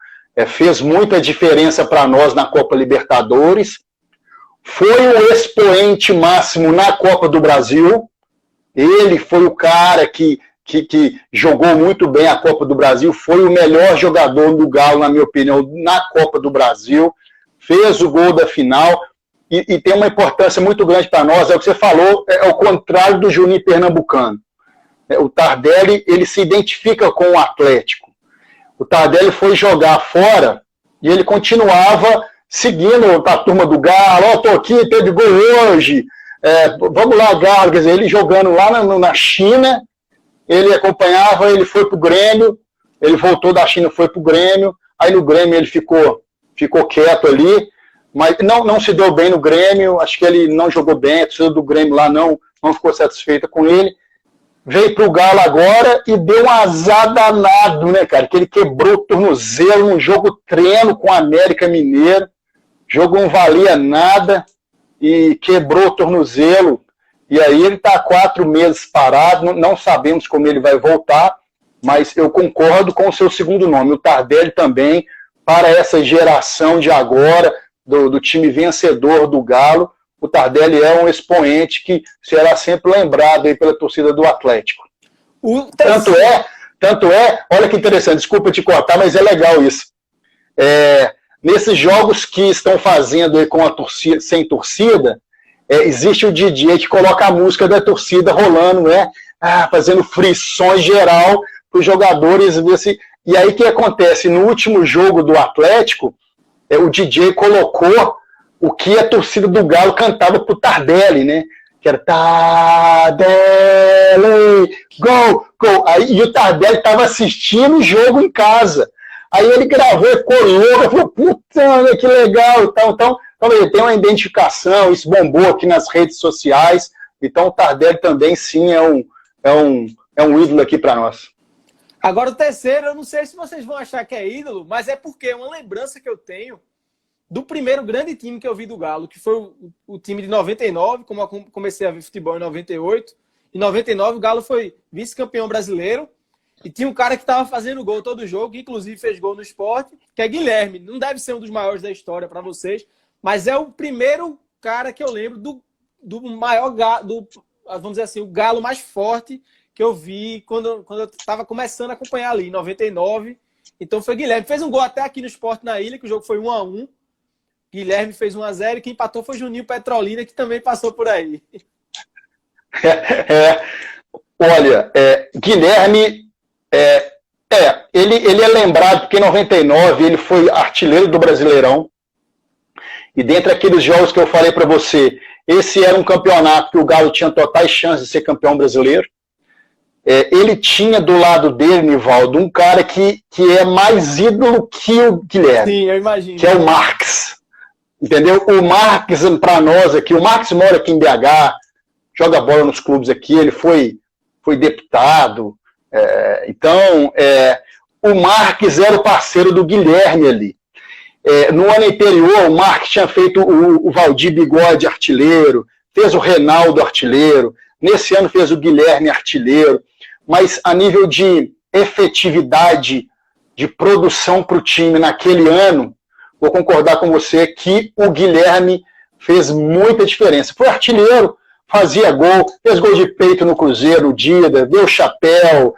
fez muita diferença para nós na Copa Libertadores, foi o expoente máximo na Copa do Brasil, ele foi o cara que jogou muito bem a Copa do Brasil, foi o melhor jogador do Galo, na minha opinião, na Copa do Brasil, fez o gol da final e tem uma importância muito grande para nós, é o que você falou, é o contrário do Juninho Pernambucano. O Tardelli, ele se identifica com o Atlético. O Tardelli foi jogar fora e ele continuava seguindo a turma do Galo, tô aqui, teve gol hoje, vamos lá, Galo, quer dizer, ele jogando lá na China, ele acompanhava, ele foi pro Grêmio, ele voltou da China, foi pro Grêmio, aí no Grêmio ele ficou quieto ali, mas não se deu bem no Grêmio, acho que ele não jogou bem, a torcida do Grêmio lá não ficou satisfeita com ele, veio pro Galo agora e deu um azar danado, né, cara, que ele quebrou o tornozelo num jogo treino com o América Mineiro, jogo não valia nada, e quebrou o tornozelo, e aí ele está 4 meses parado, não sabemos como ele vai voltar, mas eu concordo com o seu segundo nome, o Tardelli também, para essa geração de agora, do time vencedor do Galo, o Tardelli é um expoente que será sempre lembrado aí pela torcida do Atlético. Tanto é, olha que interessante, desculpa te cortar, mas é legal isso. Nesses jogos que estão fazendo aí com a torcida, sem torcida, existe o DJ que coloca a música da torcida rolando, né? Fazendo frições geral para os jogadores. E aí o que acontece? No último jogo do Atlético, o DJ colocou o que a torcida do Galo cantava pro Tardelli, né? Que era Tardelli, gol, gol. E o Tardelli estava assistindo o jogo em casa. Aí ele gravou, ficou louco, falou, puta, que legal e tal. Então, Então, ele tem uma identificação, isso bombou aqui nas redes sociais. Então, o Tardelli também, sim, é um ídolo aqui para nós. Agora, o terceiro, eu não sei se vocês vão achar que é ídolo, mas é porque é uma lembrança que eu tenho do primeiro grande time que eu vi do Galo, que foi o time de 99, como eu comecei a ver futebol em 98. Em 99, o Galo foi vice-campeão brasileiro e tinha um cara que estava fazendo gol todo jogo, que inclusive fez gol no Sport, que é Guilherme. Não deve ser um dos maiores da história para vocês, mas é o primeiro cara que eu lembro do maior Galo, vamos dizer assim, o Galo mais forte que eu vi quando eu estava começando a acompanhar ali, em 99. Então foi Guilherme. Fez um gol até aqui no Sport na Ilha, que o jogo foi 1-1. Guilherme fez 1-0 e quem empatou foi Juninho Petrolina, que também passou por aí. Olha, Guilherme, ele é lembrado porque em 99 ele foi artilheiro do Brasileirão. E dentre aqueles jogos que eu falei para você, esse era um campeonato que o Galo tinha totais chances de ser campeão brasileiro. Ele tinha do lado dele, Nivaldo, um cara que é mais ídolo que o Guilherme. Sim, eu imagino. Que é o Marques. Entendeu? O Marques, para nós aqui, o Marques mora aqui em BH, joga bola nos clubes aqui, ele foi deputado. Então, o Marques era o parceiro do Guilherme ali. No ano anterior, o Marques tinha feito o Valdir Bigode artilheiro, fez o Reinaldo artilheiro, nesse ano fez o Guilherme artilheiro, mas a nível de efetividade de produção para o time naquele ano, vou concordar com você que o Guilherme fez muita diferença. Foi artilheiro, fazia gol, fez gol de peito no Cruzeiro, o Dida, deu chapéu,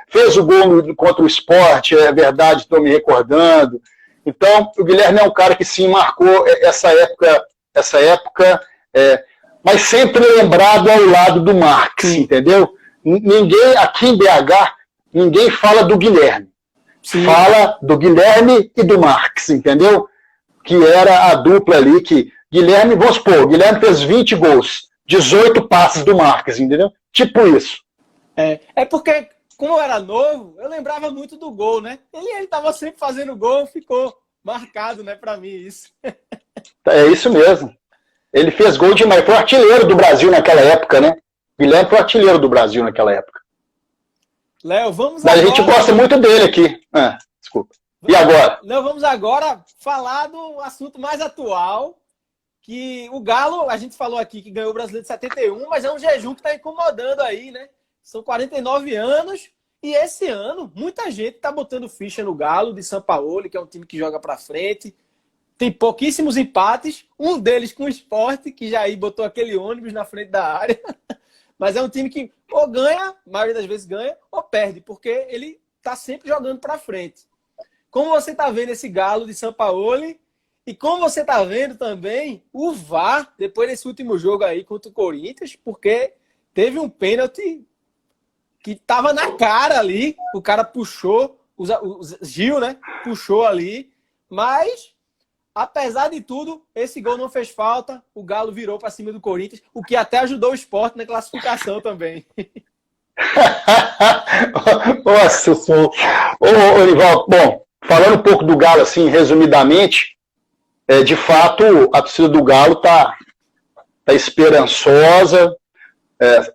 fez o gol contra o Sport, é verdade, estou me recordando. Então, o Guilherme é um cara que sim marcou essa época, mas sempre lembrado ao lado do Marques, entendeu? Ninguém, aqui em BH, ninguém fala do Guilherme. Sim. Fala do Guilherme e do Marques, entendeu? Que era a dupla ali que Guilherme, vamos supor, Guilherme fez 20 gols, 18 passes do Marques, entendeu? Tipo isso. Porque, como eu era novo, eu lembrava muito do gol, né? Ele estava sempre fazendo gol, ficou marcado, né, pra mim isso. É isso mesmo. Ele fez gol demais. Foi artilheiro do Brasil naquela época, né? Guilherme foi artilheiro do Brasil naquela época. Léo, vamos agora... Mas a gente gosta muito dele aqui. Desculpa. E agora? Não, vamos agora falar do assunto mais atual, que o Galo, a gente falou aqui que ganhou o Brasileiro de 71, mas é um jejum que está incomodando aí, né? São 49 anos e esse ano muita gente está botando ficha no Galo de Sampaoli, que é um time que joga para frente. Tem pouquíssimos empates, um deles com o Sport, que já aí botou aquele ônibus na frente da área. Mas é um time que ou ganha, a maioria das vezes ganha, ou perde, porque ele está sempre jogando para frente. Como você está vendo esse Galo de Sampaoli e como você está vendo também o VAR, depois desse último jogo aí contra o Corinthians, porque teve um pênalti que estava na cara ali, o cara puxou, o Gil, né, puxou ali, mas... Apesar de tudo, esse gol não fez falta. O Galo virou para cima do Corinthians, o que até ajudou o Sport na classificação também. Nossa senhora. Ô, Nivaldo, bom, falando um pouco do Galo, assim, resumidamente, de fato, a torcida do Galo tá esperançosa.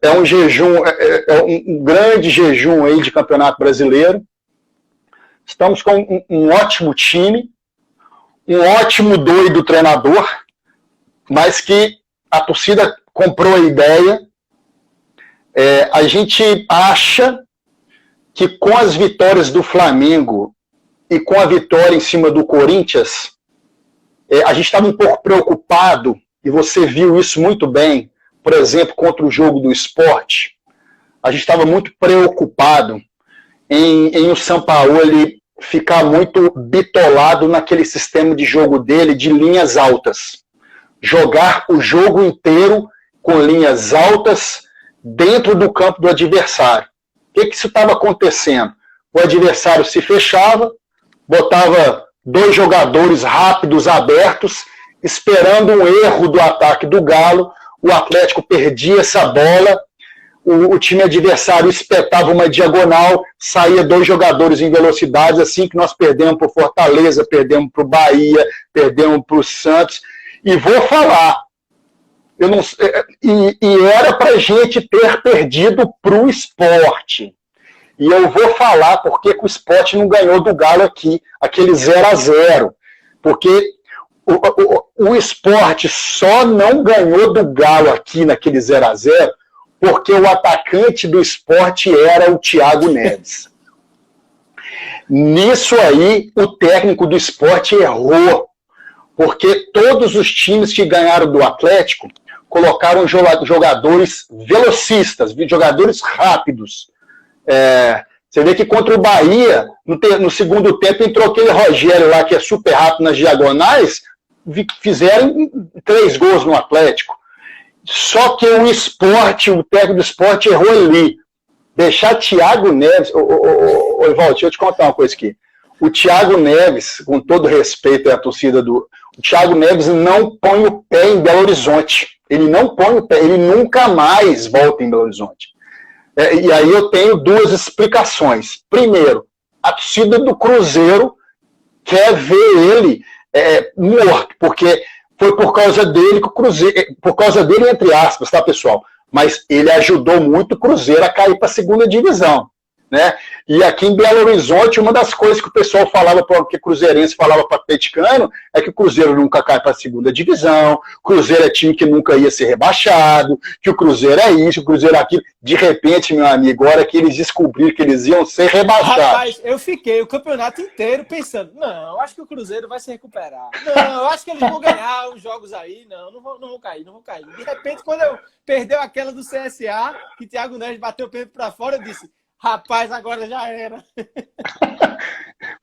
É um jejum, um grande jejum aí de Campeonato Brasileiro. Estamos com um ótimo time. Um ótimo doido treinador, mas que a torcida comprou a ideia. A gente acha que com as vitórias do Flamengo e com a vitória em cima do Corinthians, a gente estava um pouco preocupado, e você viu isso muito bem, por exemplo, contra o jogo do Sport. A gente estava muito preocupado em o Sampaoli ficar muito bitolado naquele sistema de jogo dele de linhas altas. Jogar o jogo inteiro com linhas altas dentro do campo do adversário. O que isso estava acontecendo? O adversário se fechava, botava 2 jogadores rápidos, abertos, esperando um erro do ataque do Galo, o Atlético perdia essa bola, o time adversário espetava uma diagonal, saía 2 jogadores em velocidade, assim que nós perdemos para o Fortaleza, perdemos para o Bahia, perdemos para o Santos, E vou falar. Eu não, e era para a gente ter perdido para o Sport. E eu vou falar porque que o Sport não ganhou do Galo aqui, aquele 0-0. Porque o Sport só não ganhou do Galo aqui naquele 0-0 porque o atacante do Sport era o Thiago Neves. Nisso aí, o técnico do Sport errou. Porque todos os times que ganharam do Atlético colocaram jogadores velocistas, jogadores rápidos. Você vê que contra o Bahia, no segundo tempo, entrou aquele Rogério lá, que é super rápido nas diagonais, fizeram 3 gols no Atlético. Só que o técnico do Sport errou ali. Deixar Thiago Neves... Ô, Evaldo, deixa eu te contar uma coisa aqui. O Thiago Neves, com todo respeito à torcida do... O Thiago Neves não põe o pé em Belo Horizonte. Ele não põe o pé, ele nunca mais volta em Belo Horizonte. E aí eu tenho 2 explicações. Primeiro, a torcida do Cruzeiro quer ver ele morto, porque foi por causa dele que o Cruzeiro... Por causa dele, entre aspas, tá, pessoal? Mas ele ajudou muito o Cruzeiro a cair para a segunda divisão. Né? E aqui em Belo Horizonte, uma das coisas que o pessoal falava, que o cruzeirense falava para o atleticano, é que o Cruzeiro nunca cai para a segunda divisão, o Cruzeiro é time que nunca ia ser rebaixado, que o Cruzeiro é isso, o Cruzeiro é aquilo. De repente, meu amigo, agora que eles descobriram que eles iam ser rebaixados. Rapaz, eu fiquei o campeonato inteiro pensando, não, eu acho que o Cruzeiro vai se recuperar. Não, eu acho que eles vão ganhar os jogos aí, não vão cair. De repente, quando eu perdeu aquela do CSA, que Thiago Neves bateu o peito para fora, eu disse... Rapaz, agora já era.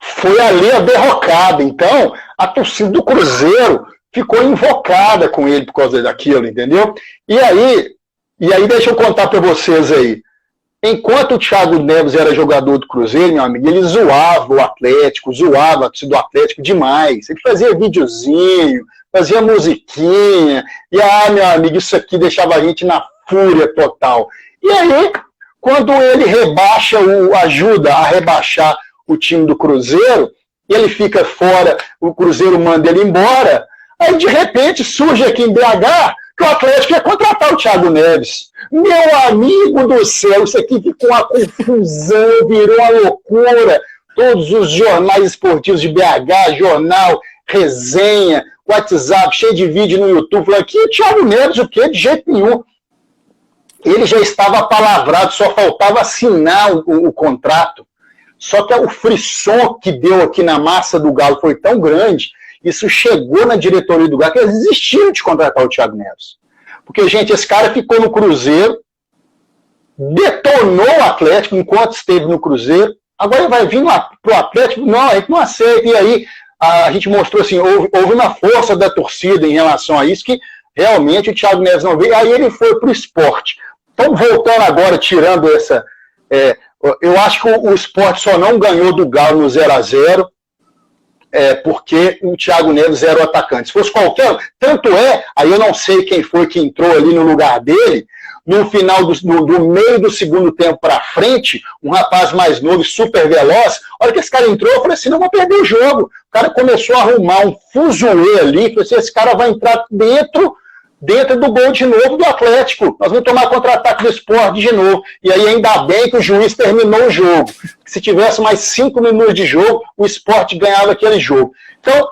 Foi ali a derrocada. Então, a torcida do Cruzeiro ficou invocada com ele por causa daquilo, entendeu? E aí deixa eu contar para vocês aí. Enquanto o Thiago Neves era jogador do Cruzeiro, meu amigo, ele zoava o Atlético, zoava a torcida do Atlético demais. Ele fazia videozinho, fazia musiquinha. E, meu amigo, isso aqui deixava a gente na fúria total. E aí... Quando ele ajuda a rebaixar o time do Cruzeiro, ele fica fora, o Cruzeiro manda ele embora, aí de repente surge aqui em BH que o Atlético ia contratar o Thiago Neves. Meu amigo do céu, isso aqui ficou uma confusão, virou uma loucura. Todos os jornais esportivos de BH, jornal, resenha, WhatsApp, cheio de vídeo no YouTube, falando aqui o Thiago Neves, o quê? De jeito nenhum. Ele já estava apalavrado, só faltava assinar o contrato. Só que o frisson que deu aqui na massa do Galo foi tão grande, isso chegou na diretoria do Galo, que eles desistiram de contratar o Thiago Neves. Porque, gente, esse cara ficou no Cruzeiro, detonou o Atlético enquanto esteve no Cruzeiro, agora ele vai vir para o Atlético, não, a gente não aceita. E aí a gente mostrou assim, houve uma força da torcida em relação a isso, que realmente o Thiago Neves não veio, aí ele foi para o Sport. Então, voltando agora, tirando essa... eu acho que o Sport só não ganhou do Galo no 0-0 porque o Thiago Neves era o atacante. Se fosse qualquer... Tanto aí eu não sei quem foi que entrou ali no lugar dele, no final do meio do segundo tempo para frente, um rapaz mais novo e super veloz, a hora que esse cara entrou, eu falei assim, não vou perder o jogo. O cara começou a arrumar um fuzuê ali, falei assim, esse cara vai entrar dentro do gol de novo do Atlético. Nós vamos tomar contra-ataque do Sport de novo. E aí ainda bem que o juiz terminou o jogo. Se tivesse mais 5 minutos de jogo, o Sport ganhava aquele jogo. Então,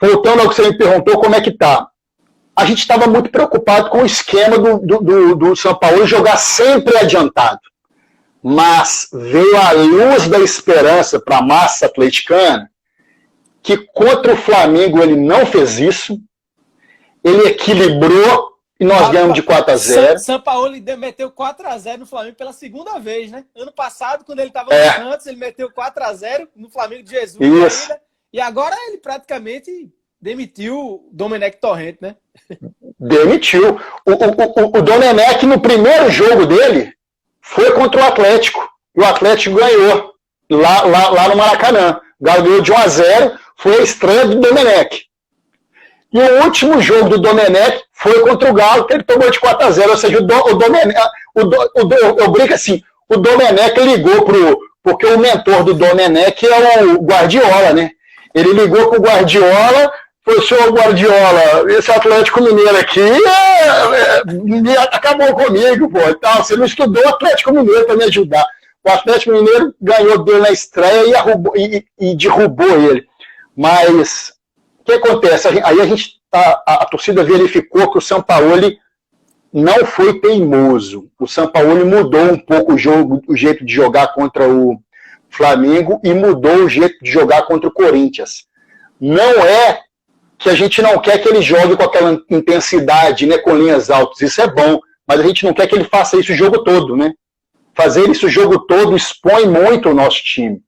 voltando ao que você me perguntou, como é que tá? A gente estava muito preocupado com o esquema do São Paulo jogar sempre adiantado. Mas veio a luz da esperança para a massa atleticana, que contra o Flamengo ele não fez isso. Ele equilibrou e nós ganhamos de 4-0. São Paulo meteu 4-0 no Flamengo pela segunda vez, né? Ano passado, quando ele estava no Santos, ele meteu 4-0 no Flamengo de Jesus. Ainda, e agora ele praticamente demitiu o Domenech Torrent, né? Demitiu. O Domenech, no primeiro jogo dele, foi contra o Atlético. E o Atlético ganhou lá no Maracanã. Ganhou de 1-0, foi a estreia do Domenech. E o último jogo do Domenech foi contra o Galo, que ele tomou de 4-0. Ou seja, o Domenech, eu brinco assim, o Domenech ligou porque o mentor do Domenech é o Guardiola, né? Ele ligou pro Guardiola, foi, senhor Guardiola, esse Atlético Mineiro aqui acabou comigo, pô. Então, você não estudou o Atlético Mineiro para me ajudar. O Atlético Mineiro ganhou dele na estreia e derrubou ele. Mas o que acontece? Aí a torcida verificou que o Sampaoli não foi teimoso. O Sampaoli mudou um pouco o jeito de jogar contra o Flamengo e mudou o jeito de jogar contra o Corinthians. Não é que a gente não quer que ele jogue com aquela intensidade, né, com linhas altas. Isso é bom, mas a gente não quer que ele faça isso o jogo todo, né? Fazer isso o jogo todo expõe muito o nosso time.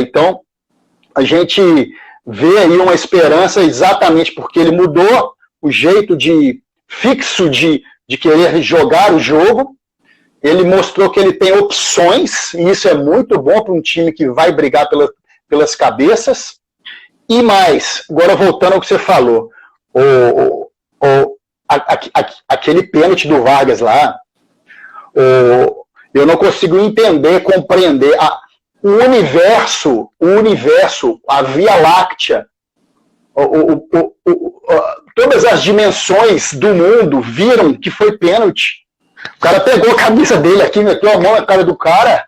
Então, a gente vê aí uma esperança exatamente porque ele mudou o jeito fixo de querer jogar o jogo. Ele mostrou que ele tem opções, e isso é muito bom para um time que vai brigar pelas cabeças. E mais, agora voltando ao que você falou, aquele pênalti do Vargas lá, eu não consigo entender, compreender o universo, a Via Láctea, todas as dimensões do mundo viram que foi pênalti. O cara pegou a camisa dele aqui, meteu a mão na cara do cara.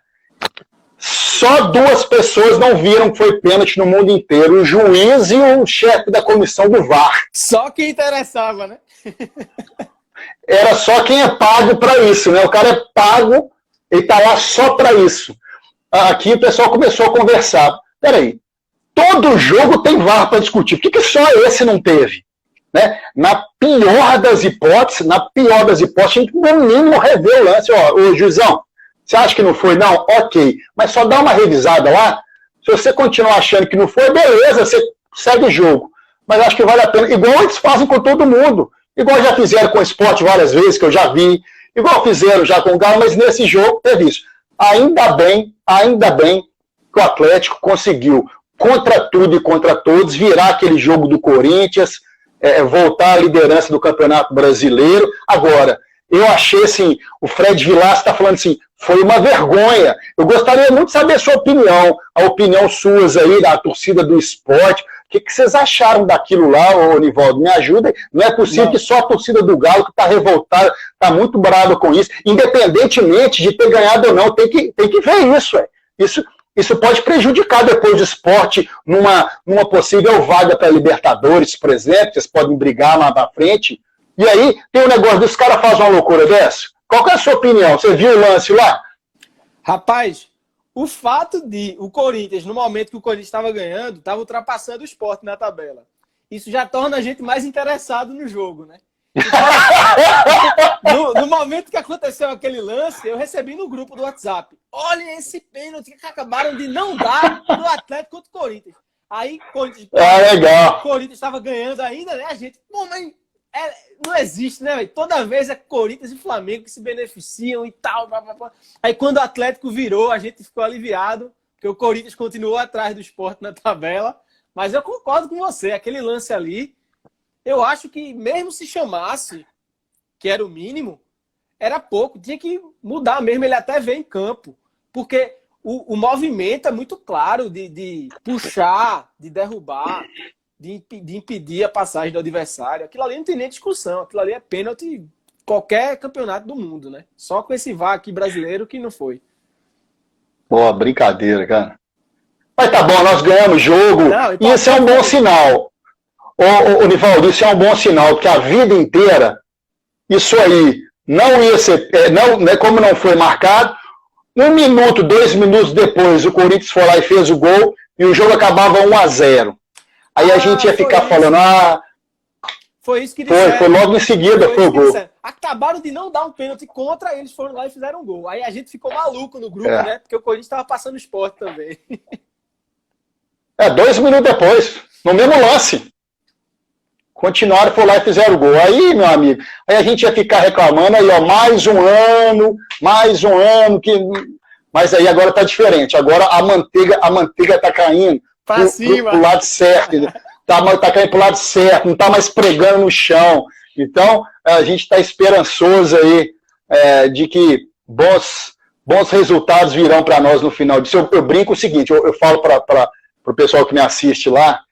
Só 2 pessoas não viram que foi pênalti no mundo inteiro, o juiz e o chefe da comissão do VAR. Só quem interessava, né? Era só quem é pago para isso, né? O cara é pago, ele tá lá só para isso. Aqui o pessoal começou a conversar. Peraí, todo jogo tem VAR para discutir. Por que só esse não teve? Né? Na pior das hipóteses, a gente no mínimo rever o lance. Ô, juizão, você acha que não foi? Não? Ok. Mas só dá uma revisada lá. Se você continuar achando que não foi, beleza, você segue o jogo. Mas acho que vale a pena. Igual eles fazem com todo mundo. Igual já fizeram com o esporte várias vezes, que eu já vi. Igual fizeram já com o Galo, mas nesse jogo teve isso. Ainda bem que o Atlético conseguiu, contra tudo e contra todos, virar aquele jogo do Corinthians, voltar à liderança do Campeonato Brasileiro. Agora, eu achei assim, o Fred Vilas está falando assim, foi uma vergonha. Eu gostaria muito de saber a sua opinião, a opinião suas aí, da torcida do esporte. O que vocês acharam daquilo lá, ô Nivaldo? Me ajudem. Não é possível que só a torcida do Galo que está revoltada, está muito brava com isso, independentemente de ter ganhado ou não, tem que ver isso. Isso pode prejudicar depois o esporte numa possível vaga para Libertadores, por exemplo, vocês podem brigar lá na frente. E aí, tem um negócio desse cara faz uma loucura dessa? Qual que é a sua opinião? Você viu o lance lá? Rapaz, o fato de o Corinthians, no momento que o Corinthians estava ganhando, estava ultrapassando o Sport na tabela. Isso já torna a gente mais interessado no jogo, né? Então, no momento que aconteceu aquele lance, eu recebi no grupo do WhatsApp. Olha esse pênalti que acabaram de não dar do Atlético contra o Corinthians. Aí, legal. O Corinthians estava ganhando ainda, né? A gente, pô, mas não existe, né, velho? Toda vez é Corinthians e Flamengo que se beneficiam e tal. Blá, blá, blá. Aí quando o Atlético virou, a gente ficou aliviado, porque o Corinthians continuou atrás do Sport na tabela. Mas eu concordo com você, aquele lance ali, eu acho que mesmo se chamasse, que era o mínimo, era pouco, tinha que mudar mesmo, ele até veio em campo. Porque o movimento é muito claro de puxar, de derrubar, de impedir a passagem do adversário. Aquilo ali não tem nem discussão. Aquilo ali é pênalti qualquer campeonato do mundo, né? Só com esse VAR aqui brasileiro que não foi. Pô, brincadeira, cara. Mas tá bom, nós ganhamos o jogo. E isso é um bom sinal. Ô, Nivaldo, isso é um bom sinal, porque a vida inteira, isso aí não ia ser... como não foi marcado, 1 minuto, 2 minutos depois, o Corinthians foi lá e fez o gol, e o jogo acabava 1-0. Aí a gente ia ficar falando, foi isso que disseram. Foi logo em seguida, foi o gol. Acabaram de não dar um pênalti contra, eles foram lá e fizeram um gol. Aí a gente ficou maluco no grupo, né? Porque o Corinthians estava passando o Sport também. 2 minutos depois, no mesmo lance. Continuaram, foram lá e fizeram o gol. Aí, meu amigo, aí a gente ia ficar reclamando, aí, ó, mais um ano, mas aí agora tá diferente. Agora a manteiga tá caindo pro lado certo. Tá caindo pro lado certo, não tá mais pregando no chão. Então, a gente tá esperançoso aí de que bons resultados virão para nós no final disso. Eu brinco o seguinte, eu falo para o pessoal que me assiste lá,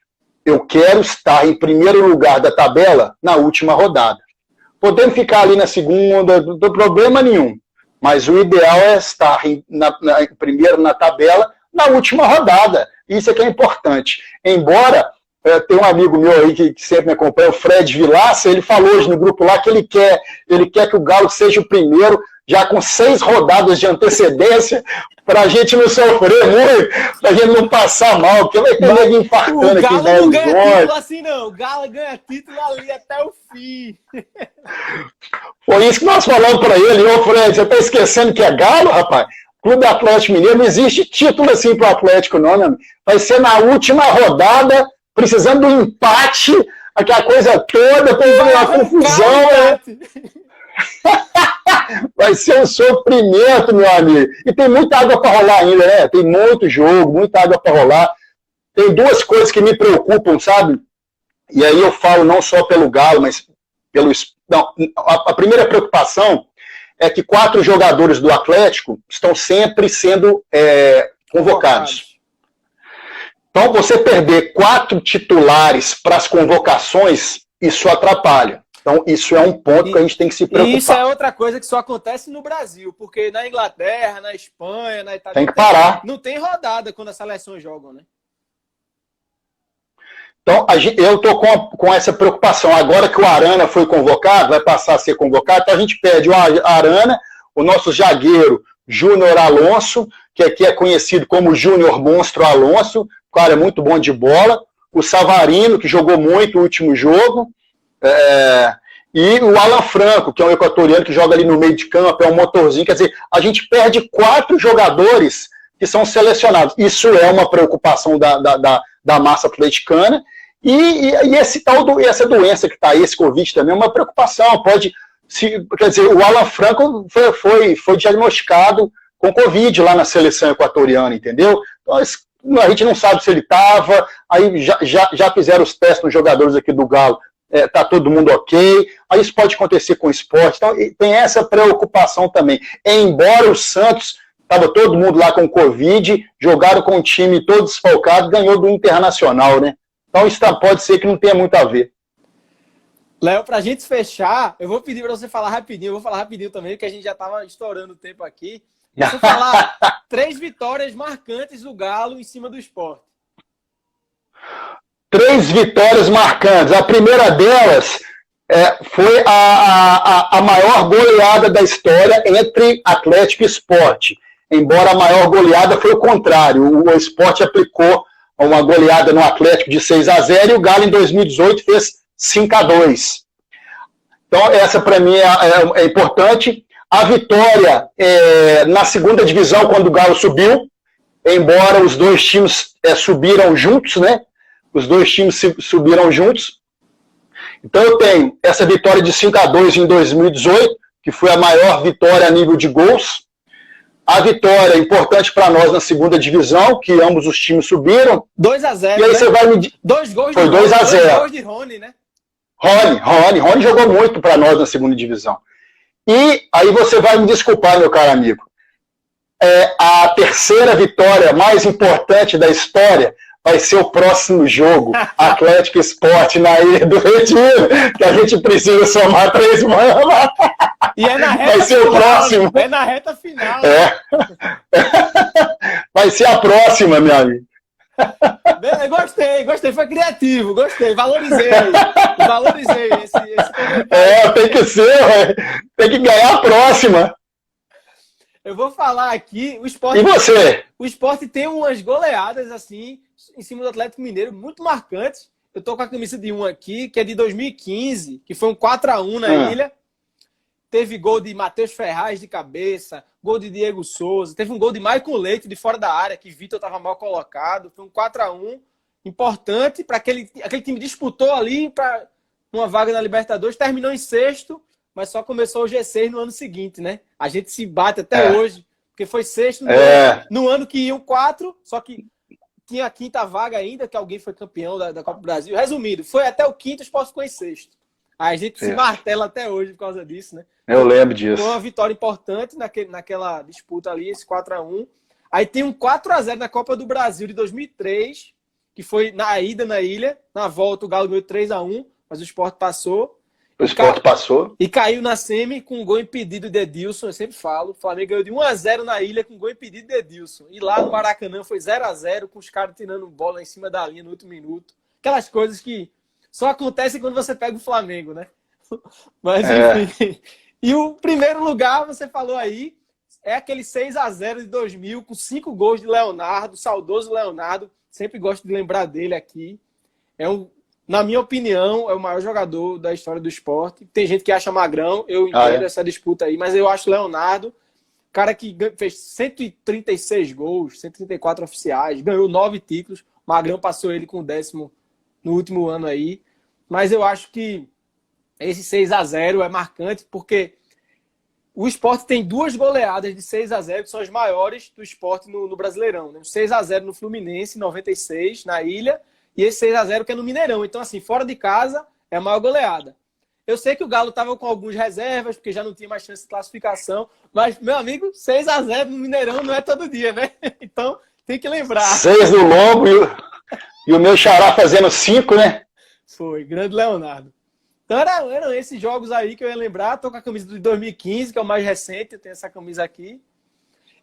eu quero estar em primeiro lugar da tabela na última rodada. Podemos ficar ali na segunda, não tem problema nenhum. Mas o ideal é estar primeiro na tabela na última rodada. Isso é que é importante. Embora tem um amigo meu aí que sempre me acompanha, o Fred Vilaça, ele falou hoje no grupo lá que ele quer que o Galo seja o primeiro, já com 6 rodadas de antecedência, para a gente não sofrer muito, para a gente não passar mal, porque vai ter nego infartando aqui. O Galo não ganha título assim, não. O Galo ganha título ali até o fim. Foi isso que nós falamos para ele. Ô, Fred, você está esquecendo que é Galo, rapaz? Clube Atlético Mineiro, não existe título assim para o Atlético, não, né? Vai ser na última rodada, precisando do empate, aquela coisa toda, com uma confusão. Vai ser um sofrimento, meu amigo. E tem muita água para rolar ainda, né? Tem muito jogo, muita água para rolar. Tem 2 coisas que me preocupam, sabe? E aí eu falo não só pelo Galo, mas pelo... Não, a primeira preocupação é que 4 jogadores do Atlético estão sempre sendo convocados. Então, você perder 4 titulares para as convocações, isso atrapalha. Então, isso é um ponto que a gente tem que se preocupar. E isso é outra coisa que só acontece no Brasil, porque na Inglaterra, na Espanha, na Itália... Tem que parar. Não tem rodada quando as seleções jogam, né? Então, eu estou com essa preocupação. Agora que o Arana foi convocado, vai passar a ser convocado, então a gente pede o Arana, o nosso zagueiro Júnior Alonso, que aqui é conhecido como Júnior Monstro Alonso, cara muito bom de bola, o Savarino, que jogou muito o último jogo, e o Alan Franco, que é um equatoriano que joga ali no meio de campo, é um motorzinho. Quer dizer, a gente perde 4 jogadores que são selecionados. Isso é uma preocupação da massa atleticana. E essa doença que está aí, esse Covid também, é uma preocupação. Quer dizer, o Alan Franco foi diagnosticado com Covid lá na seleção equatoriana, entendeu? Então, a gente não sabe se ele estava, aí já fizeram os testes nos jogadores aqui do Galo, tá todo mundo ok, aí isso pode acontecer com o esporte, então tem essa preocupação também. Embora o Santos, estava todo mundo lá com Covid, jogaram com o time todo desfalcado, ganhou do Internacional, né? Então isso pode ser que não tenha muito a ver. Léo, pra gente fechar, eu vou pedir para você falar rapidinho, eu vou falar rapidinho também, porque a gente já estava estourando o tempo aqui. Você falar 3 vitórias marcantes do Galo em cima do Sport. 3 vitórias marcantes. A primeira delas foi a maior goleada da história entre Atlético e Sport. Embora a maior goleada foi o contrário. O Sport aplicou uma goleada no Atlético de 6-0 e o Galo em 2018 fez 5-2. Então essa para mim é importante. A vitória na segunda divisão, quando o Galo subiu, embora os 2 times subiram juntos, né? Os 2 times subiram juntos. Então eu tenho essa vitória de 5-2 em 2018, que foi a maior vitória a nível de gols. A vitória importante para nós na segunda divisão, que ambos os times subiram. 2-0. E aí você vai me... 2 gols foi 2-0. 2 gols de Rony, né? Rony jogou muito para nós na segunda divisão. E aí você vai me desculpar, meu caro amigo. A terceira vitória mais importante da história vai ser o próximo jogo, Atlético Sport na Ilha do Retiro, que a gente precisa somar 3 manhãs. E é na reta vai ser final, o próximo. É na reta final. Vai ser a próxima, meu amigo. Gostei, foi criativo, gostei, valorizei esse tem que ser, tem que ganhar a próxima. Eu vou falar aqui, o Sport... E você? O Sport tem umas goleadas, assim, em cima do Atlético Mineiro, muito marcantes. Eu tô com a camisa de um aqui, que é de 2015, que foi um 4-1 na Ilha. Teve gol de Matheus Ferraz de cabeça, gol de Diego Souza, teve um gol de Maicon Leite de fora da área, que Vitor estava mal colocado. Foi um 4-1 importante para aquele time disputou ali para uma vaga na Libertadores, terminou em 6º, mas só começou o G6 no ano seguinte, né? A gente se bate até hoje, porque foi 6º no ano que iam 4, só que tinha a 5ª vaga ainda, que alguém foi campeão da Copa do Brasil. Resumido, foi até o 5º, o Sport ficou em 6º. Aí a gente se martela até hoje por causa disso, né? Eu lembro disso. Foi uma vitória importante naquela disputa ali, esse 4-1. Aí tem um 4-0 na Copa do Brasil de 2003, que foi na ida na Ilha. Na volta o Galo ganhou 3-1, mas o Sport passou. O Sport passou. E caiu na semi com um gol impedido de Edilson, eu sempre falo. O Flamengo ganhou de 1-0 na Ilha com um gol impedido de Edilson. E lá no Maracanã foi 0-0, com os caras tirando bola em cima da linha no último minuto. Aquelas coisas que só acontecem quando você pega o Flamengo, né? Mas, enfim. E o primeiro lugar, você falou aí, é aquele 6-0 de 2000, com 5 gols de Leonardo, saudoso Leonardo. Sempre gosto de lembrar dele aqui. Na minha opinião, é o maior jogador da história do esporte. Tem gente que acha Magrão, eu entendo essa disputa aí, mas eu acho Leonardo, cara que fez 136 gols, 134 oficiais, ganhou 9 títulos. Magrão passou ele com o 10º no último ano aí. Mas eu acho que esse 6-0 é marcante, porque o Sport tem 2 goleadas de 6-0, que são as maiores do Sport no Brasileirão. Né? O 6-0 no Fluminense, em 96, na Ilha, e esse 6-0 que é no Mineirão. Então, assim, fora de casa, é a maior goleada. Eu sei que o Galo estava com algumas reservas, porque já não tinha mais chance de classificação, mas, meu amigo, 6-0 no Mineirão não é todo dia, né? Então, tem que lembrar. 6 no lombo e o meu xará fazendo 5, né? Foi, grande Leonardo. Então, eram esses jogos aí que eu ia lembrar. Estou com a camisa de 2015, que é o mais recente, eu tenho essa camisa aqui.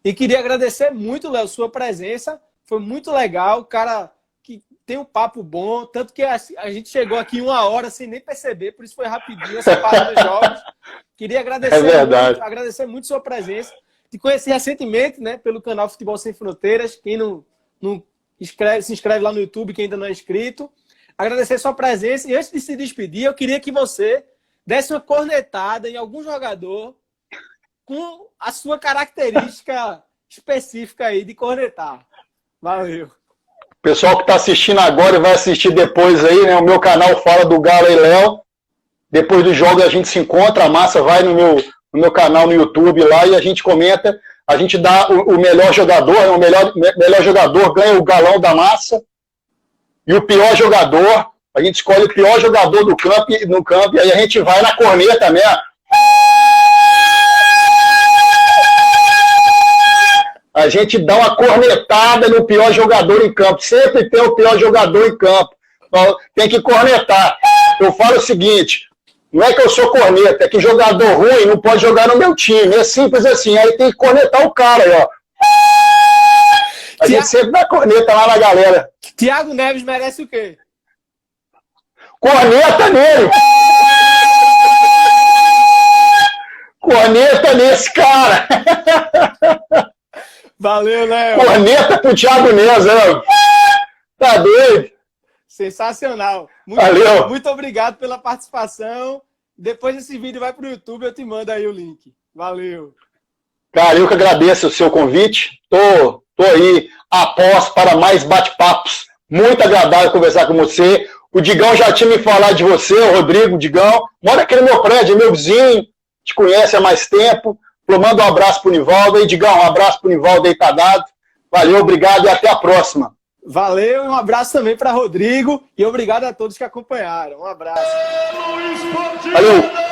E queria agradecer muito, Léo, sua presença. Foi muito legal, cara que tem um papo bom, tanto que a gente chegou aqui 1 hora sem nem perceber, por isso foi rapidinho essa parte dos jogos. Queria agradecer muito sua presença. Te conheci recentemente, né, pelo canal Futebol Sem Fronteiras. Quem não se inscreve lá no YouTube, quem ainda não é inscrito. Agradecer sua presença. E antes de se despedir, eu queria que você desse uma cornetada em algum jogador com a sua característica específica aí de cornetar. Valeu. O pessoal que está assistindo agora e vai assistir depois aí, né? O meu canal Fala do Galo aí, Léo. Depois do jogo a gente se encontra, a massa vai no meu canal no YouTube lá e a gente comenta. A gente dá o melhor jogador, né? O melhor jogador ganha o galão da massa. E o pior jogador, a gente escolhe o pior jogador no campo e aí a gente vai na corneta, né? A gente dá uma cornetada no pior jogador em campo. Sempre tem o pior jogador em campo. Então, tem que cornetar. Eu falo o seguinte, não é que eu sou corneta, é que jogador ruim não pode jogar no meu time. É simples assim. Aí tem que cornetar o cara aí, ó. A gente sempre dá corneta lá na galera. Thiago Neves merece o quê? Corneta nele! Corneta nesse cara! Valeu, Léo! Corneta pro Thiago Neves, né? Tá doido? Sensacional! Valeu! Muito obrigado pela participação. Depois desse vídeo vai pro YouTube, eu te mando aí o link. Valeu! Cara, eu que agradeço o seu convite. Tô aí após para mais bate-papos. Muito agradável conversar com você. O Digão já tinha me falado de você, o Rodrigo, o Digão. Mora aqui no meu prédio, é meu vizinho, te conhece há mais tempo. Manda um abraço pro Nivaldo aí, Digão. Um abraço pro Nivaldo aí, tá dado. Valeu, obrigado e até a próxima. Valeu, um abraço também para Rodrigo e obrigado a todos que acompanharam. Um abraço. Valeu.